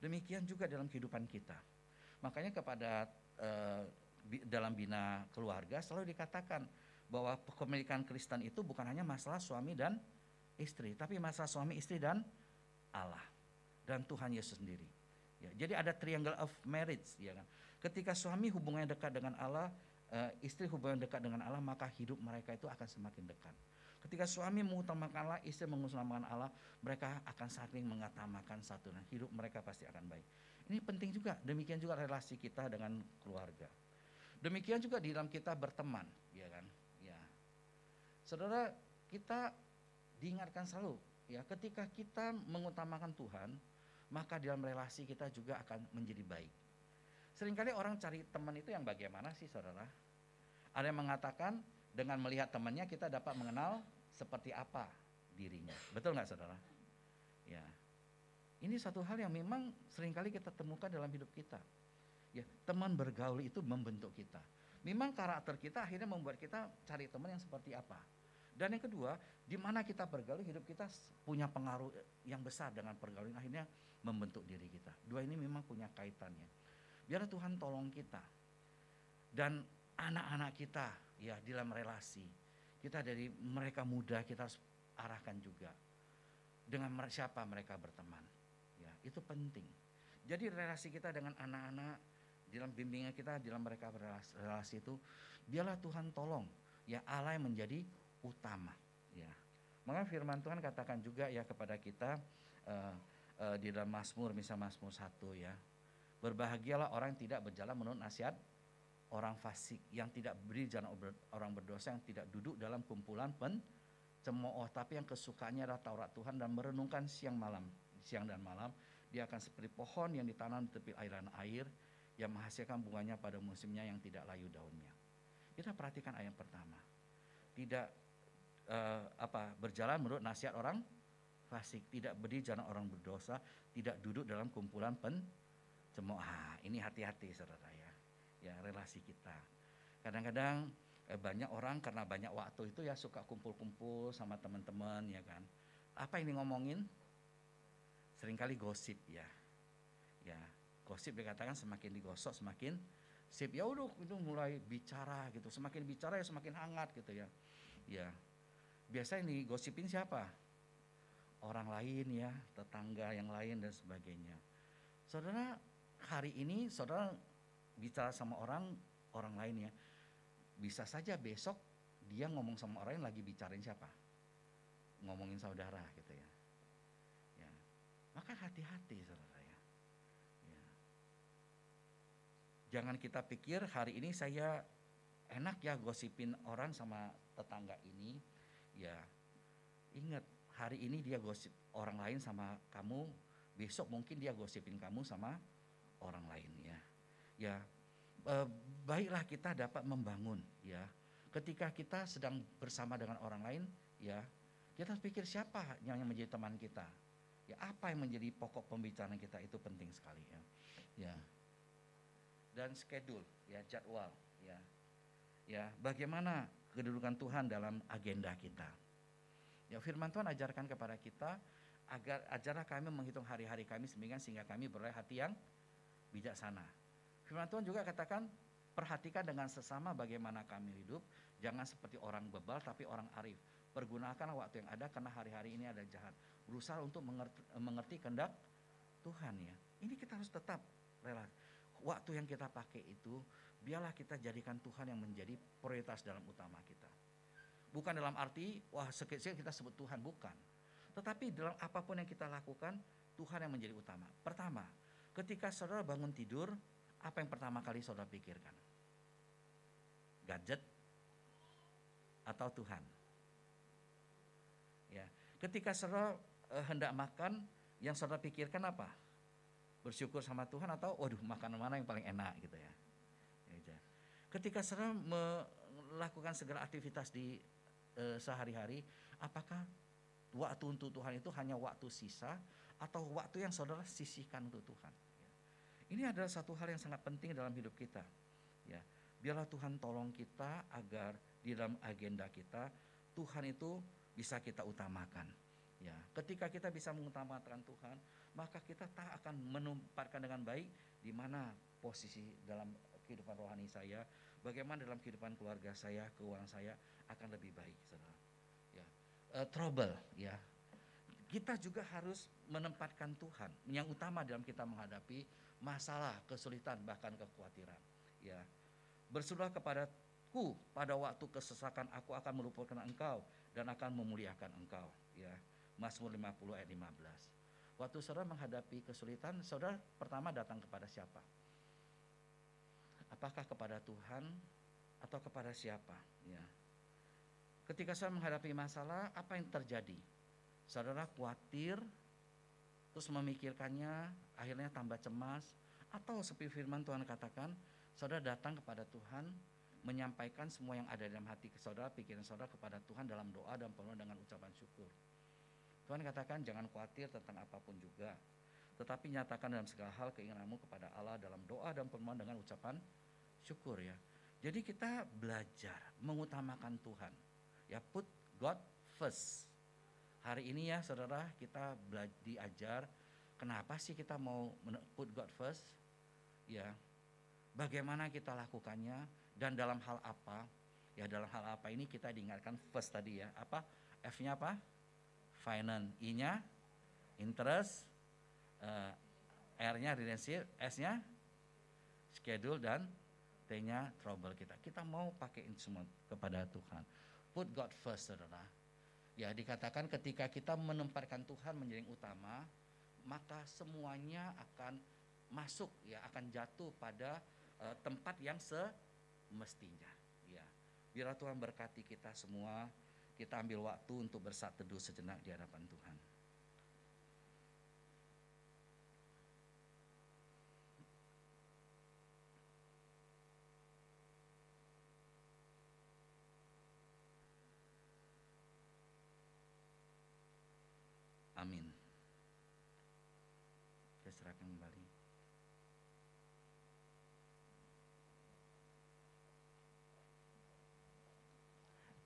Demikian juga dalam kehidupan kita. Makanya kepada dalam bina keluarga selalu dikatakan bahwa kepemilikan Kristen itu bukan hanya masalah suami dan istri, tapi masalah suami, istri, dan Allah dan Tuhan Yesus sendiri. Ya, jadi ada triangle of marriage, ya kan. Ketika suami hubungannya dekat dengan Allah, istri hubungannya dekat dengan Allah, maka hidup mereka itu akan semakin dekat. Ketika suami mengutamakan Allah, istri mengutamakan Allah, mereka akan saling mengutamakan satu, dan hidup mereka pasti akan baik. Ini penting juga. Demikian juga relasi kita dengan keluarga. Demikian juga di dalam kita berteman, ya kan. Ya, saudara, kita diingatkan selalu, ya, ketika kita mengutamakan Tuhan, maka dalam relasi kita juga akan menjadi baik. Seringkali orang cari teman itu yang bagaimana sih, saudara? Ada yang mengatakan dengan melihat temannya kita dapat mengenal seperti apa dirinya. Betul nggak, saudara? Ya, ini satu hal yang memang seringkali kita temukan dalam hidup kita. Ya, teman bergaul itu membentuk kita. Memang karakter kita akhirnya membuat kita cari teman yang seperti apa. Dan yang kedua, di mana kita bergaul, hidup kita punya pengaruh yang besar dengan pergaulan, akhirnya membentuk diri kita. Dua ini memang punya kaitannya. Biar Tuhan tolong kita. Dan anak-anak kita, ya, di dalam relasi. Kita dari mereka muda, kita harus arahkan juga. Dengan siapa mereka berteman. Ya, itu penting. Jadi relasi kita dengan anak-anak, dalam bimbingan kita, dalam mereka berrelasi itu, biarlah Tuhan tolong. Ya, Allah yang menjadi utama, ya. Maka firman Tuhan katakan juga ya kepada kita di dalam Mazmur, misalnya Mazmur 1, ya. Berbahagialah orang yang tidak berjalan menurut nasihat orang fasik, yang tidak berdiri jalan orang berdosa, yang tidak duduk dalam kumpulan pencemooh, tapi yang kesukaannya adalah Taurat Tuhan dan merenungkan siang dan malam. Dia akan seperti pohon yang ditanam di tepi aliran air, yang menghasilkan bunganya pada musimnya, yang tidak layu daunnya. Kita perhatikan ayat pertama. Tidak berjalan menurut nasihat orang fasik, tidak berdiri jalan orang berdosa, tidak duduk dalam kumpulan pencemooh. Ini hati-hati, saudara, ya. Ya, relasi kita. Kadang-kadang banyak orang karena banyak waktu itu ya suka kumpul-kumpul sama teman-teman, ya kan. Apa ini ngomongin? Seringkali gosip, ya. Ya, gosip dikatakan semakin digosok semakin sip. Ya udah, itu mulai bicara gitu. Semakin bicara ya semakin hangat gitu, ya. Ya, biasa ini gosipin siapa? Orang lain, ya, tetangga yang lain dan sebagainya. Saudara, hari ini saudara bicara sama orang lain, ya, bisa saja besok dia ngomong sama orang yang lagi bicarain siapa? Ngomongin saudara gitu, ya. Ya, maka hati-hati, saudara, ya. Ya. Jangan kita pikir hari ini saya enak ya gosipin orang sama tetangga ini, ya. Ingat, hari ini dia gosip orang lain sama kamu, besok mungkin dia gosipin kamu sama orang lain, ya. Ya, baiklah kita dapat membangun, ya. Ketika kita sedang bersama dengan orang lain, ya, kita pikir siapa yang menjadi teman kita, ya, apa yang menjadi pokok pembicaraan kita, itu penting sekali, ya. Ya. Dan schedule, ya, jadwal, ya. Ya, bagaimana kedudukan Tuhan dalam agenda kita. Ya, firman Tuhan ajarkan kepada kita ajarlah kami menghitung hari-hari kami sehingga kami beroleh hati yang bijaksana. Firman Tuhan juga katakan, perhatikan dengan sesama bagaimana kami hidup, jangan seperti orang bebal tapi orang arif. Pergunakanlah waktu yang ada karena hari-hari ini ada jahat. Berusaha untuk mengerti kehendak Tuhan, ya. Ini kita harus tetap rela. Waktu yang kita pakai itu, biarlah kita jadikan Tuhan yang menjadi prioritas dalam utama kita. Bukan dalam arti, wah sekecil kita sebut Tuhan, bukan. Tetapi dalam apapun yang kita lakukan, Tuhan yang menjadi utama. Pertama, ketika saudara bangun tidur, apa yang pertama kali saudara pikirkan? Gadget atau Tuhan? Ya, ketika saudara hendak makan, yang saudara pikirkan apa? Bersyukur sama Tuhan atau waduh makanan mana yang paling enak gitu, ya. Ketika saudara melakukan segala aktivitas di sehari-hari, apakah waktu untuk Tuhan itu hanya waktu sisa atau waktu yang saudara sisihkan untuk Tuhan. Ini adalah satu hal yang sangat penting dalam hidup kita. Ya, biarlah Tuhan tolong kita agar di dalam agenda kita Tuhan itu bisa kita utamakan. Ya, ketika kita bisa mengutamakan Tuhan, maka kita tak akan menempatkan dengan baik di mana posisi dalam kehidupan rohani saya, bagaimana dalam kehidupan keluarga saya, keuangan saya akan lebih baik, saudara. Ya, trouble, ya. Kita juga harus menempatkan Tuhan yang utama dalam kita menghadapi masalah, kesulitan, bahkan kekhawatiran. Ya, berserulah kepadaku pada waktu kesesakan, aku akan melupakan engkau dan akan memuliakan engkau. Ya, Mazmur 50 ayat 15. Waktu saudara menghadapi kesulitan, saudara pertama datang kepada siapa? Apakah kepada Tuhan atau kepada siapa? Ya. Ketika saudara menghadapi masalah, apa yang terjadi? Saudara khawatir, terus memikirkannya, akhirnya tambah cemas, atau seperti firman Tuhan katakan, saudara datang kepada Tuhan, menyampaikan semua yang ada dalam hati saudara, pikiran saudara kepada Tuhan dalam doa dan penuh dengan ucapan syukur. Tuhan katakan jangan khawatir tentang apapun juga, tetapi nyatakan dalam segala hal keinginanmu kepada Allah dalam doa dan penuh dengan ucapan syukur, ya. Jadi kita belajar mengutamakan Tuhan, ya, put God first. Hari ini ya saudara, kita diajar kenapa sih kita mau put God first, ya, bagaimana kita lakukannya dan dalam hal apa, ya, dalam hal apa ini kita diingatkan first tadi, ya, apa, F-nya apa, finance, I-nya interest, R-nya relationship, S-nya schedule, dan T-nya trouble kita. Kita mau pakaiin semua kepada Tuhan. Put God first, saudara. Ya, dikatakan ketika kita menempatkan Tuhan menjadi yang utama, maka semuanya akan masuk, ya, akan jatuh pada tempat yang semestinya. Ya, biarlah Tuhan berkati kita semua. Kita ambil waktu untuk bersatu teduh sejenak di hadapan Tuhan. Amin. Saya serahkan kembali.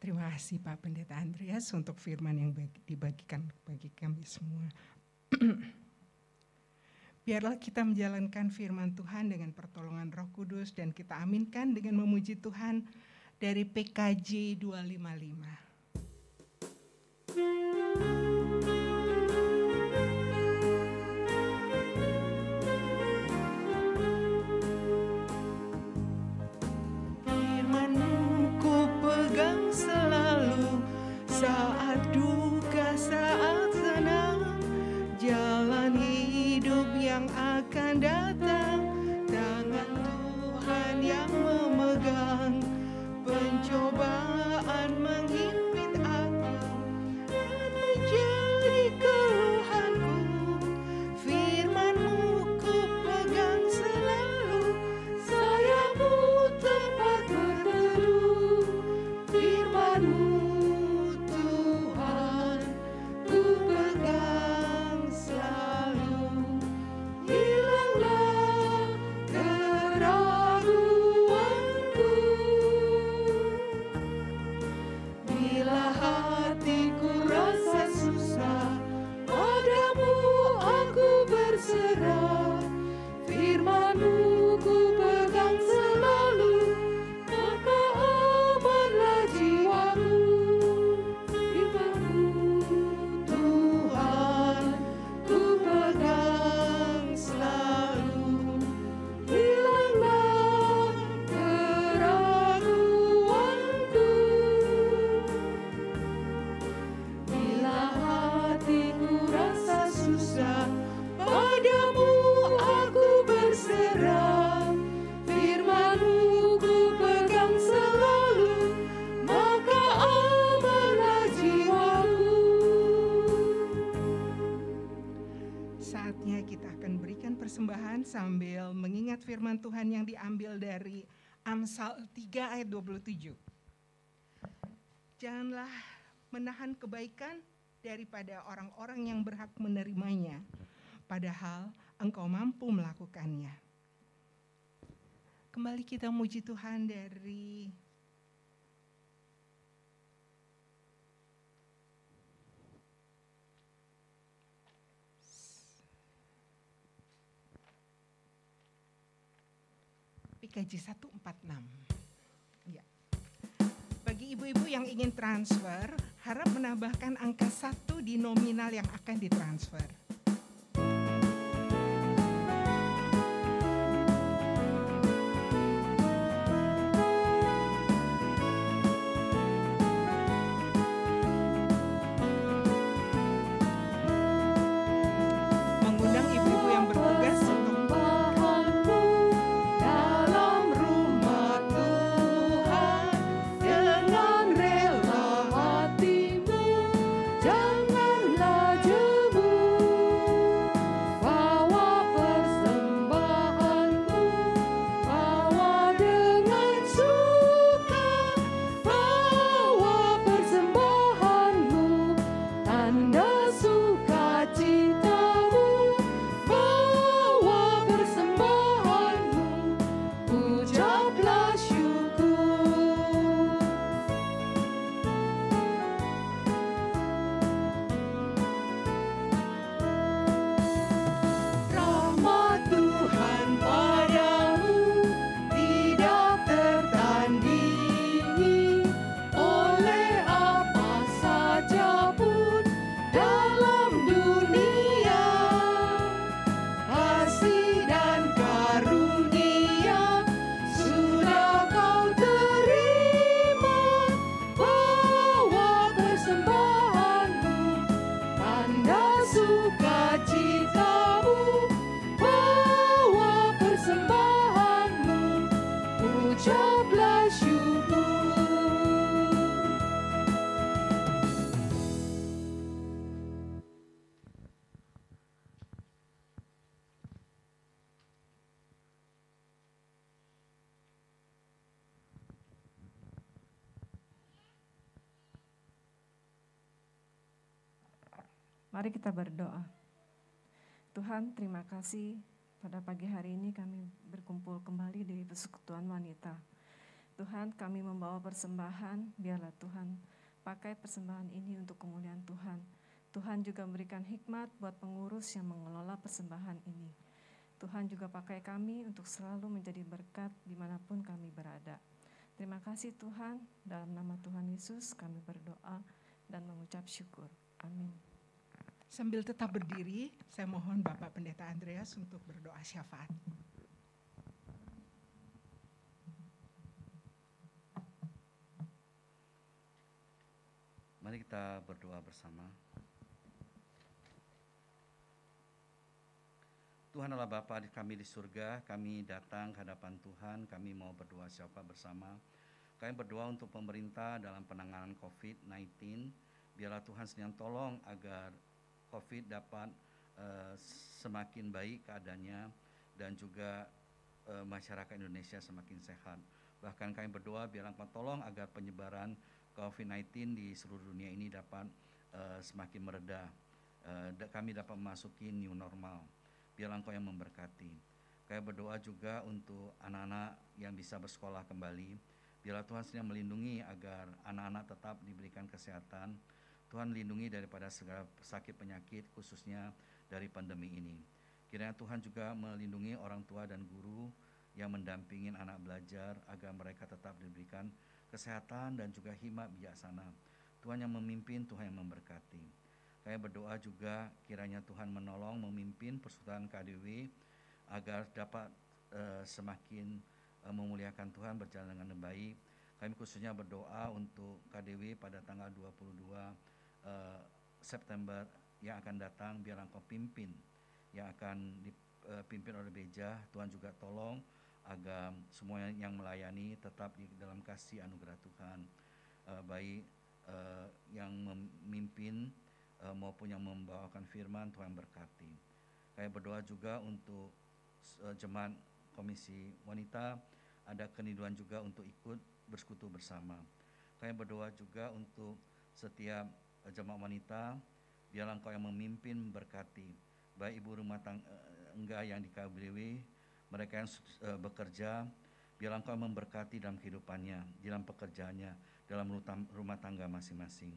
Terima kasih Pak Pendeta Andreas untuk firman yang dibagikan bagi kami semua. Biarlah kita menjalankan firman Tuhan dengan pertolongan Roh Kudus dan kita aminkan dengan memuji Tuhan dari PKJ 255. Saat duka, saat senang, jalan hidup yang akan datang, tangan Tuhan yang memegang, pencobaan menghimpit aku dan menjadi keluhanku, firman-Mu ku pegang selalu, sayap-Mu tempat berteduh, firman-Mu berserah, firman-Mu ku pegang selalu, maka amanlah jiwaku, firman-Mu Tuhan ku pegang selalu, hilanglah keraguanku, bila hatiku rasa susah, padamu aku berserah, firman-Mu ku pegang selalu, maka amanlah jiwaku. Saatnya kita akan berikan persembahan sambil mengingat firman Tuhan yang diambil dari Amsal 3 ayat 27. Janganlah menahan kebaikan daripada orang-orang yang berhak menerimanya, padahal Engkau mampu melakukannya. Kembali kita muji Tuhan dari PKJ 146. Ya. Bagi ibu-ibu yang ingin transfer, harap menambahkan angka 1 di nominal yang akan ditransfer. Mengundang ibu-ibu yang bertugas untuk dalam rumah Tuhan, dengan rela hatimu, janganlah jemu. Bawa persembahanmu, bawa dengan suka, bawa persembahanmu, tanda sukacitamu, bawa persembahanmu, ucaplah syukur. Rahmat Tuhan padamu tidak tertandingi oleh apa saja pun dalam dunia. Kasih dan karunia sudah kau terima, bawa persembahanmu, tanda sukacitamu, bawa persembahanmu, ucaplah syukur. Mari kita berdoa. Tuhan, terima kasih pada pagi hari ini kami berkumpul kembali di Persekutuan Wanita. Tuhan, kami membawa persembahan, biarlah Tuhan pakai persembahan ini untuk kemuliaan Tuhan. Tuhan juga memberikan hikmat buat pengurus yang mengelola persembahan ini. Tuhan juga pakai kami untuk selalu menjadi berkat dimanapun kami berada. Terima kasih Tuhan, dalam nama Tuhan Yesus kami berdoa dan mengucap syukur. Amin. Sambil tetap berdiri, saya mohon Bapak Pendeta Andreas untuk berdoa syafaat. Mari kita berdoa bersama. Tuhan Allah Bapa kami di surga, kami datang ke hadapan Tuhan, kami mau berdoa syafaat bersama. Kami berdoa untuk pemerintah dalam penanganan COVID-19. Biarlah Tuhan senantiasa tolong agar COVID dapat semakin baik keadaannya dan juga masyarakat Indonesia semakin sehat. Bahkan kami berdoa biarlah Engkau tolong agar penyebaran COVID-19 di seluruh dunia ini dapat semakin mereda. Kami dapat memasuki new normal. Biarlah Engkau yang memberkati. Kami berdoa juga untuk anak-anak yang bisa bersekolah kembali. Biarlah Tuhan sedang melindungi agar anak-anak tetap diberikan kesehatan. Tuhan lindungi daripada segala sakit penyakit khususnya dari pandemi ini. Kiranya Tuhan juga melindungi orang tua dan guru yang mendampingi anak belajar agar mereka tetap diberikan kesehatan dan juga hikmat bijaksana. Tuhan yang memimpin, Tuhan yang memberkati. Kami berdoa juga kiranya Tuhan menolong memimpin Persekutuan KDW agar dapat semakin memuliakan Tuhan, berjalan dengan baik. Kami khususnya berdoa untuk KDW pada tanggal 22 September yang akan datang, biar Engkau pimpin, yang akan dipimpin oleh Beja. Tuhan juga tolong agar semua yang melayani tetap di dalam kasih anugerah Tuhan, baik yang memimpin maupun yang membawakan firman. Tuhan berkati. Kami berdoa juga untuk jemaat Komisi Wanita, ada kerinduan juga untuk ikut bersekutu bersama. Kami berdoa juga untuk setiap jemaat wanita biarlah Engkau yang memimpin memberkati, baik ibu rumah tangga yang di KBW, mereka yang bekerja, biarlah Engkau memberkati dalam kehidupannya, dalam pekerjaannya, dalam rumah tangga masing-masing.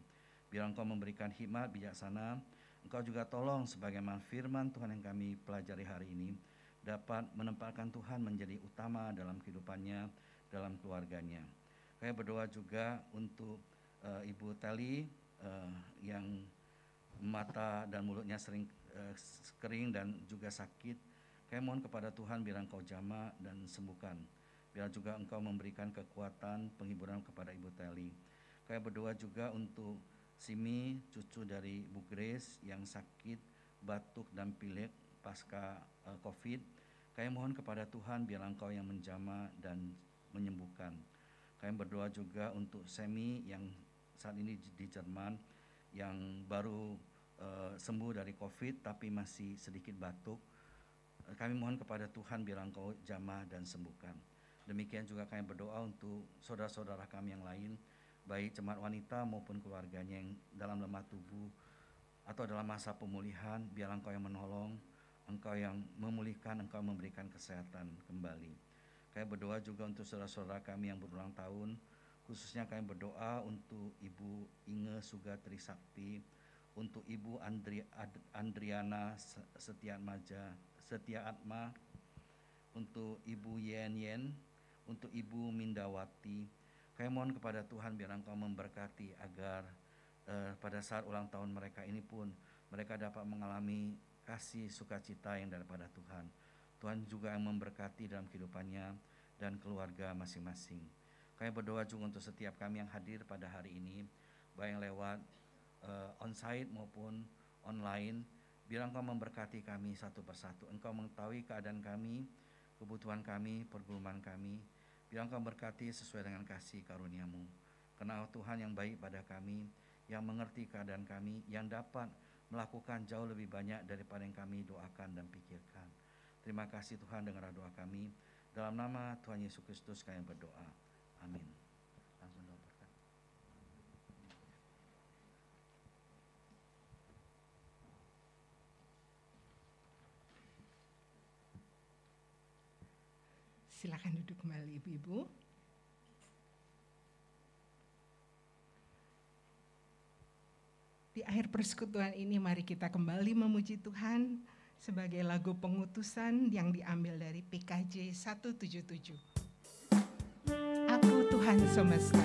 Biarlah Engkau memberikan hikmat bijaksana. Engkau juga tolong sebagaimana firman Tuhan yang kami pelajari hari ini dapat menempatkan Tuhan menjadi utama dalam kehidupannya, dalam keluarganya. Kami berdoa juga untuk Ibu Tali yang mata dan mulutnya sering kering dan juga sakit. Kami mohon kepada Tuhan biar Engkau jamah dan sembuhkan. Biar juga Engkau memberikan kekuatan, penghiburan kepada Ibu Tali. Kami berdoa juga untuk Simi, cucu dari Bu Grace yang sakit, batuk dan pilek pasca COVID. Kami mohon kepada Tuhan biar Engkau yang menjamah dan menyembuhkan. Kami berdoa juga untuk Semi yang saat ini di Jerman, yang baru sembuh dari COVID tapi masih sedikit batuk. Kami mohon kepada Tuhan biar Engkau jamah dan sembuhkan. Demikian juga kami berdoa untuk saudara-saudara kami yang lain, baik jemaat wanita maupun keluarganya yang dalam lemah tubuh atau dalam masa pemulihan, biar Engkau yang menolong, Engkau yang memulihkan, Engkau memberikan kesehatan kembali. Kami berdoa juga untuk saudara-saudara kami yang berulang tahun, khususnya kami berdoa untuk Ibu Inge Sugatri Sakti, untuk Ibu Andriana Setia Atma, untuk Ibu Yen, untuk Ibu Mindawati. Kami mohon kepada Tuhan biar Engkau memberkati agar pada saat ulang tahun mereka ini pun mereka dapat mengalami kasih sukacita yang daripada Tuhan. Tuhan juga yang memberkati dalam kehidupannya dan keluarga masing-masing. Kami berdoa juga untuk setiap kami yang hadir pada hari ini, baik yang lewat onsite maupun online. Biar Engkau memberkati kami satu persatu. Engkau mengetahui keadaan kami, kebutuhan kami, pergumulan kami. Biar Engkau berkati sesuai dengan kasih karunia-Mu. Karena Tuhan yang baik pada kami, yang mengerti keadaan kami, yang dapat melakukan jauh lebih banyak daripada yang kami doakan dan pikirkan. Terima kasih Tuhan, dengarlah doa kami. Dalam nama Tuhan Yesus Kristus kami berdoa. Amin. Langsung doa berkat. Silakan duduk kembali Ibu-ibu. Di akhir persekutuan ini mari kita kembali memuji Tuhan sebagai lagu pengutusan yang diambil dari PKJ 177. Aku Tuhan semesta.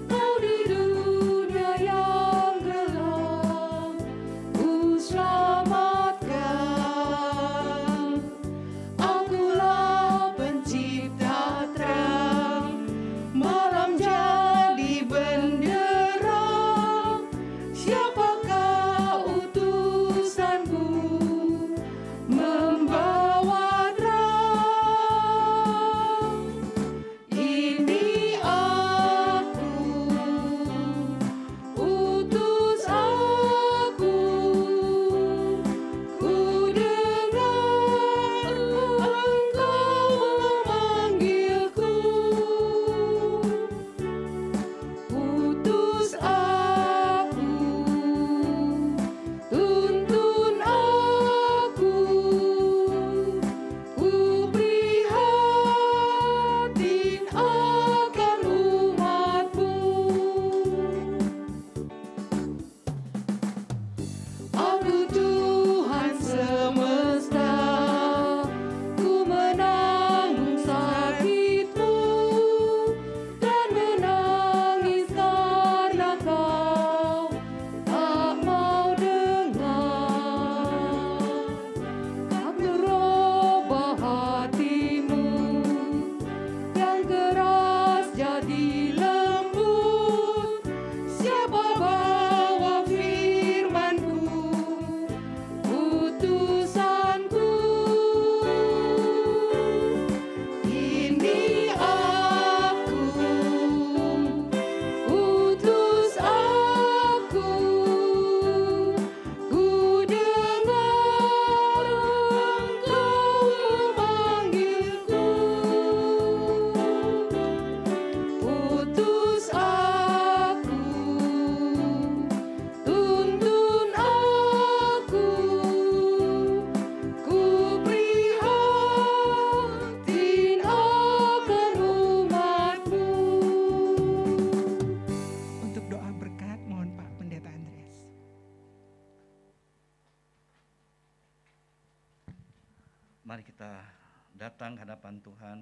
Kau di dunia yang gelap. Mari kita datang ke hadapan Tuhan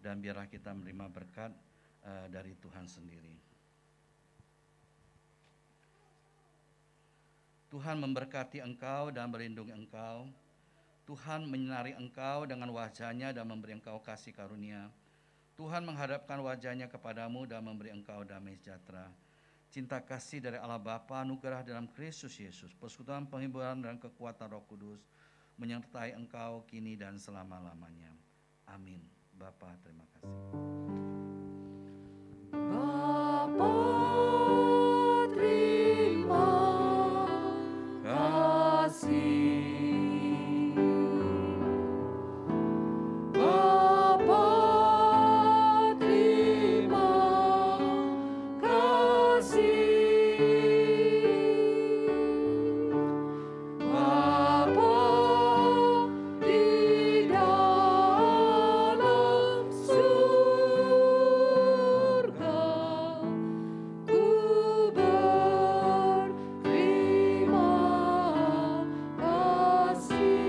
dan biarlah kita menerima berkat dari Tuhan sendiri. Tuhan memberkati engkau dan melindungi engkau. Tuhan menyinari engkau dengan wajah-Nya dan memberi engkau kasih karunia. Tuhan menghadapkan wajah-Nya kepadamu dan memberi engkau damai sejahtera. Cinta kasih dari Allah Bapa, anugerah dalam Kristus Yesus, persekutuan penghiburan dan kekuatan Roh Kudus menyertai engkau kini dan selama-lamanya. Amin. Bapa, terima kasih. Bapa, terima kasih. Bapa, terima kasih. Bapa di dalam surga, ku berterima kasih.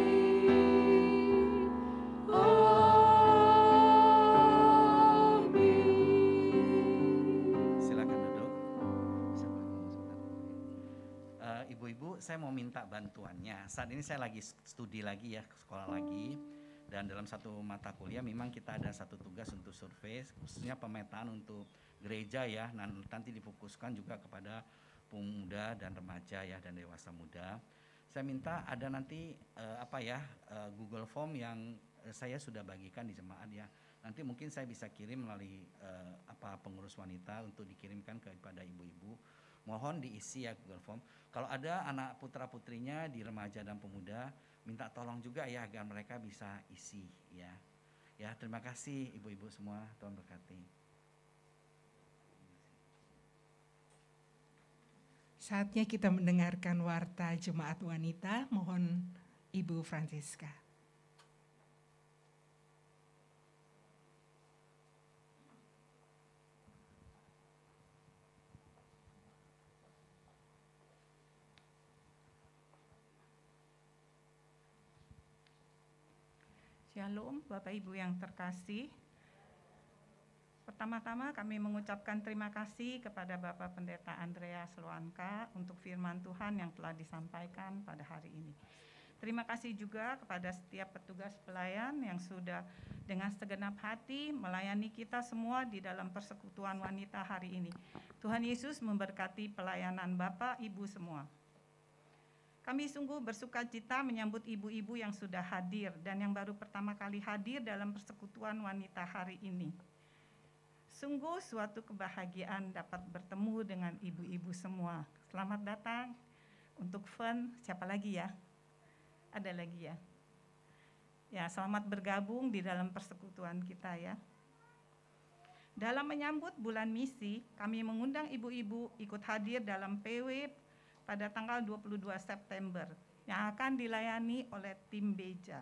Amin. Silakan duduk. Ibu-ibu, saya mau minta bantuannya. Saat ini saya lagi studi lagi ya, sekolah lagi. Dan dalam satu mata kuliah memang kita ada satu tugas untuk survei, khususnya pemetaan untuk gereja ya. Nanti difokuskan juga kepada pemuda dan remaja ya, dan dewasa muda. Saya minta ada nanti Google Form yang saya sudah bagikan di jemaat ya. Nanti mungkin saya bisa kirim melalui pengurus wanita untuk dikirimkan kepada ibu-ibu. Mohon diisi ya Google Form. Kalau ada anak putra-putrinya di remaja dan pemuda, minta tolong juga ya agar mereka bisa isi ya. Ya, terima kasih ibu-ibu semua. Tuhan berkati. Saatnya kita mendengarkan warta Jemaat Wanita. Mohon Ibu Francisca. Shalom Bapak Ibu yang terkasih. Pertama-tama kami mengucapkan terima kasih kepada Bapak Pendeta Andreas Loanka untuk firman Tuhan yang telah disampaikan pada hari ini. Terima kasih juga kepada setiap petugas pelayan yang sudah dengan segenap hati melayani kita semua di dalam persekutuan wanita hari ini. Tuhan Yesus memberkati pelayanan Bapak, Ibu semua. Kami sungguh bersuka cita menyambut ibu-ibu yang sudah hadir dan yang baru pertama kali hadir dalam persekutuan wanita hari ini. Sungguh suatu kebahagiaan dapat bertemu dengan ibu-ibu semua. Selamat datang untuk Fun, siapa lagi ya? Ada lagi ya? Ya, selamat bergabung di dalam persekutuan kita ya. Dalam menyambut bulan misi, kami mengundang ibu-ibu ikut hadir dalam PW pada tanggal 22 September yang akan dilayani oleh tim Beja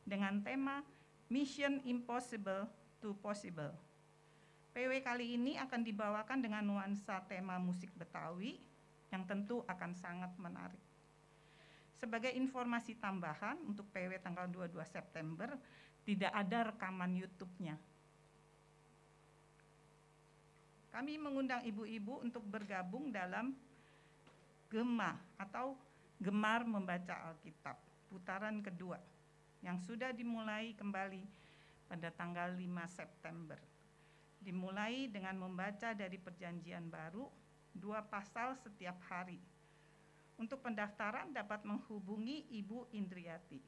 dengan tema Mission Impossible to Possible. PW kali ini akan dibawakan dengan nuansa tema musik Betawi yang tentu akan sangat menarik. Sebagai informasi tambahan untuk PW tanggal 22 September tidak ada rekaman YouTube-nya. Kami mengundang ibu-ibu untuk bergabung dalam Gema atau Gemar Membaca Alkitab, putaran kedua, yang sudah dimulai kembali pada tanggal 5 September. Dimulai dengan membaca dari Perjanjian Baru, 2 pasal setiap hari. Untuk pendaftaran dapat menghubungi Ibu Indriati.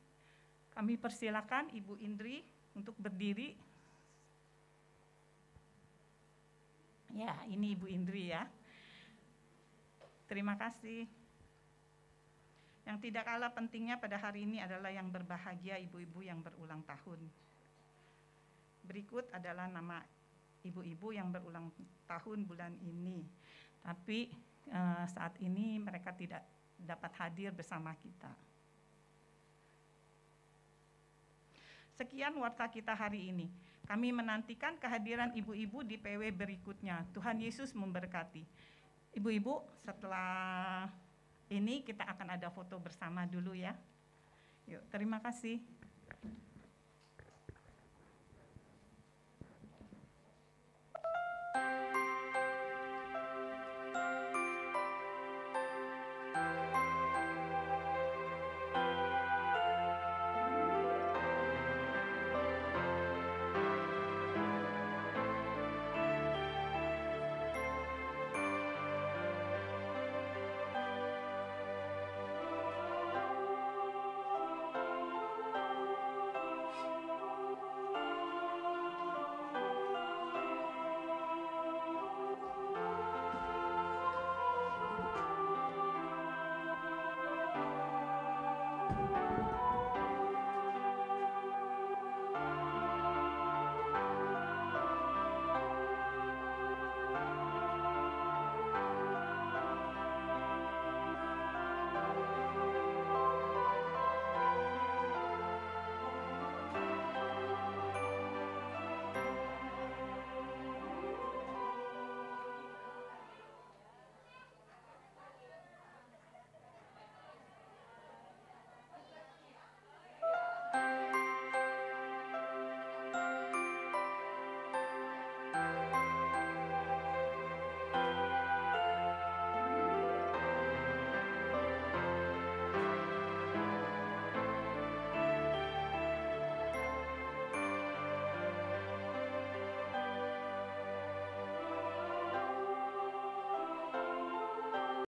Kami persilakan Ibu Indri untuk berdiri. Ya, ini Ibu Indri ya. Terima kasih. Yang tidak kalah pentingnya pada hari ini adalah yang berbahagia ibu-ibu yang berulang tahun. Berikut adalah nama ibu-ibu yang berulang tahun bulan ini. Tapi saat ini mereka tidak dapat hadir bersama kita. Sekian warta kita hari ini. Kami menantikan kehadiran ibu-ibu di PW berikutnya. Tuhan Yesus memberkati. Ibu-ibu, setelah ini kita akan ada foto bersama dulu ya. Yuk, terima kasih.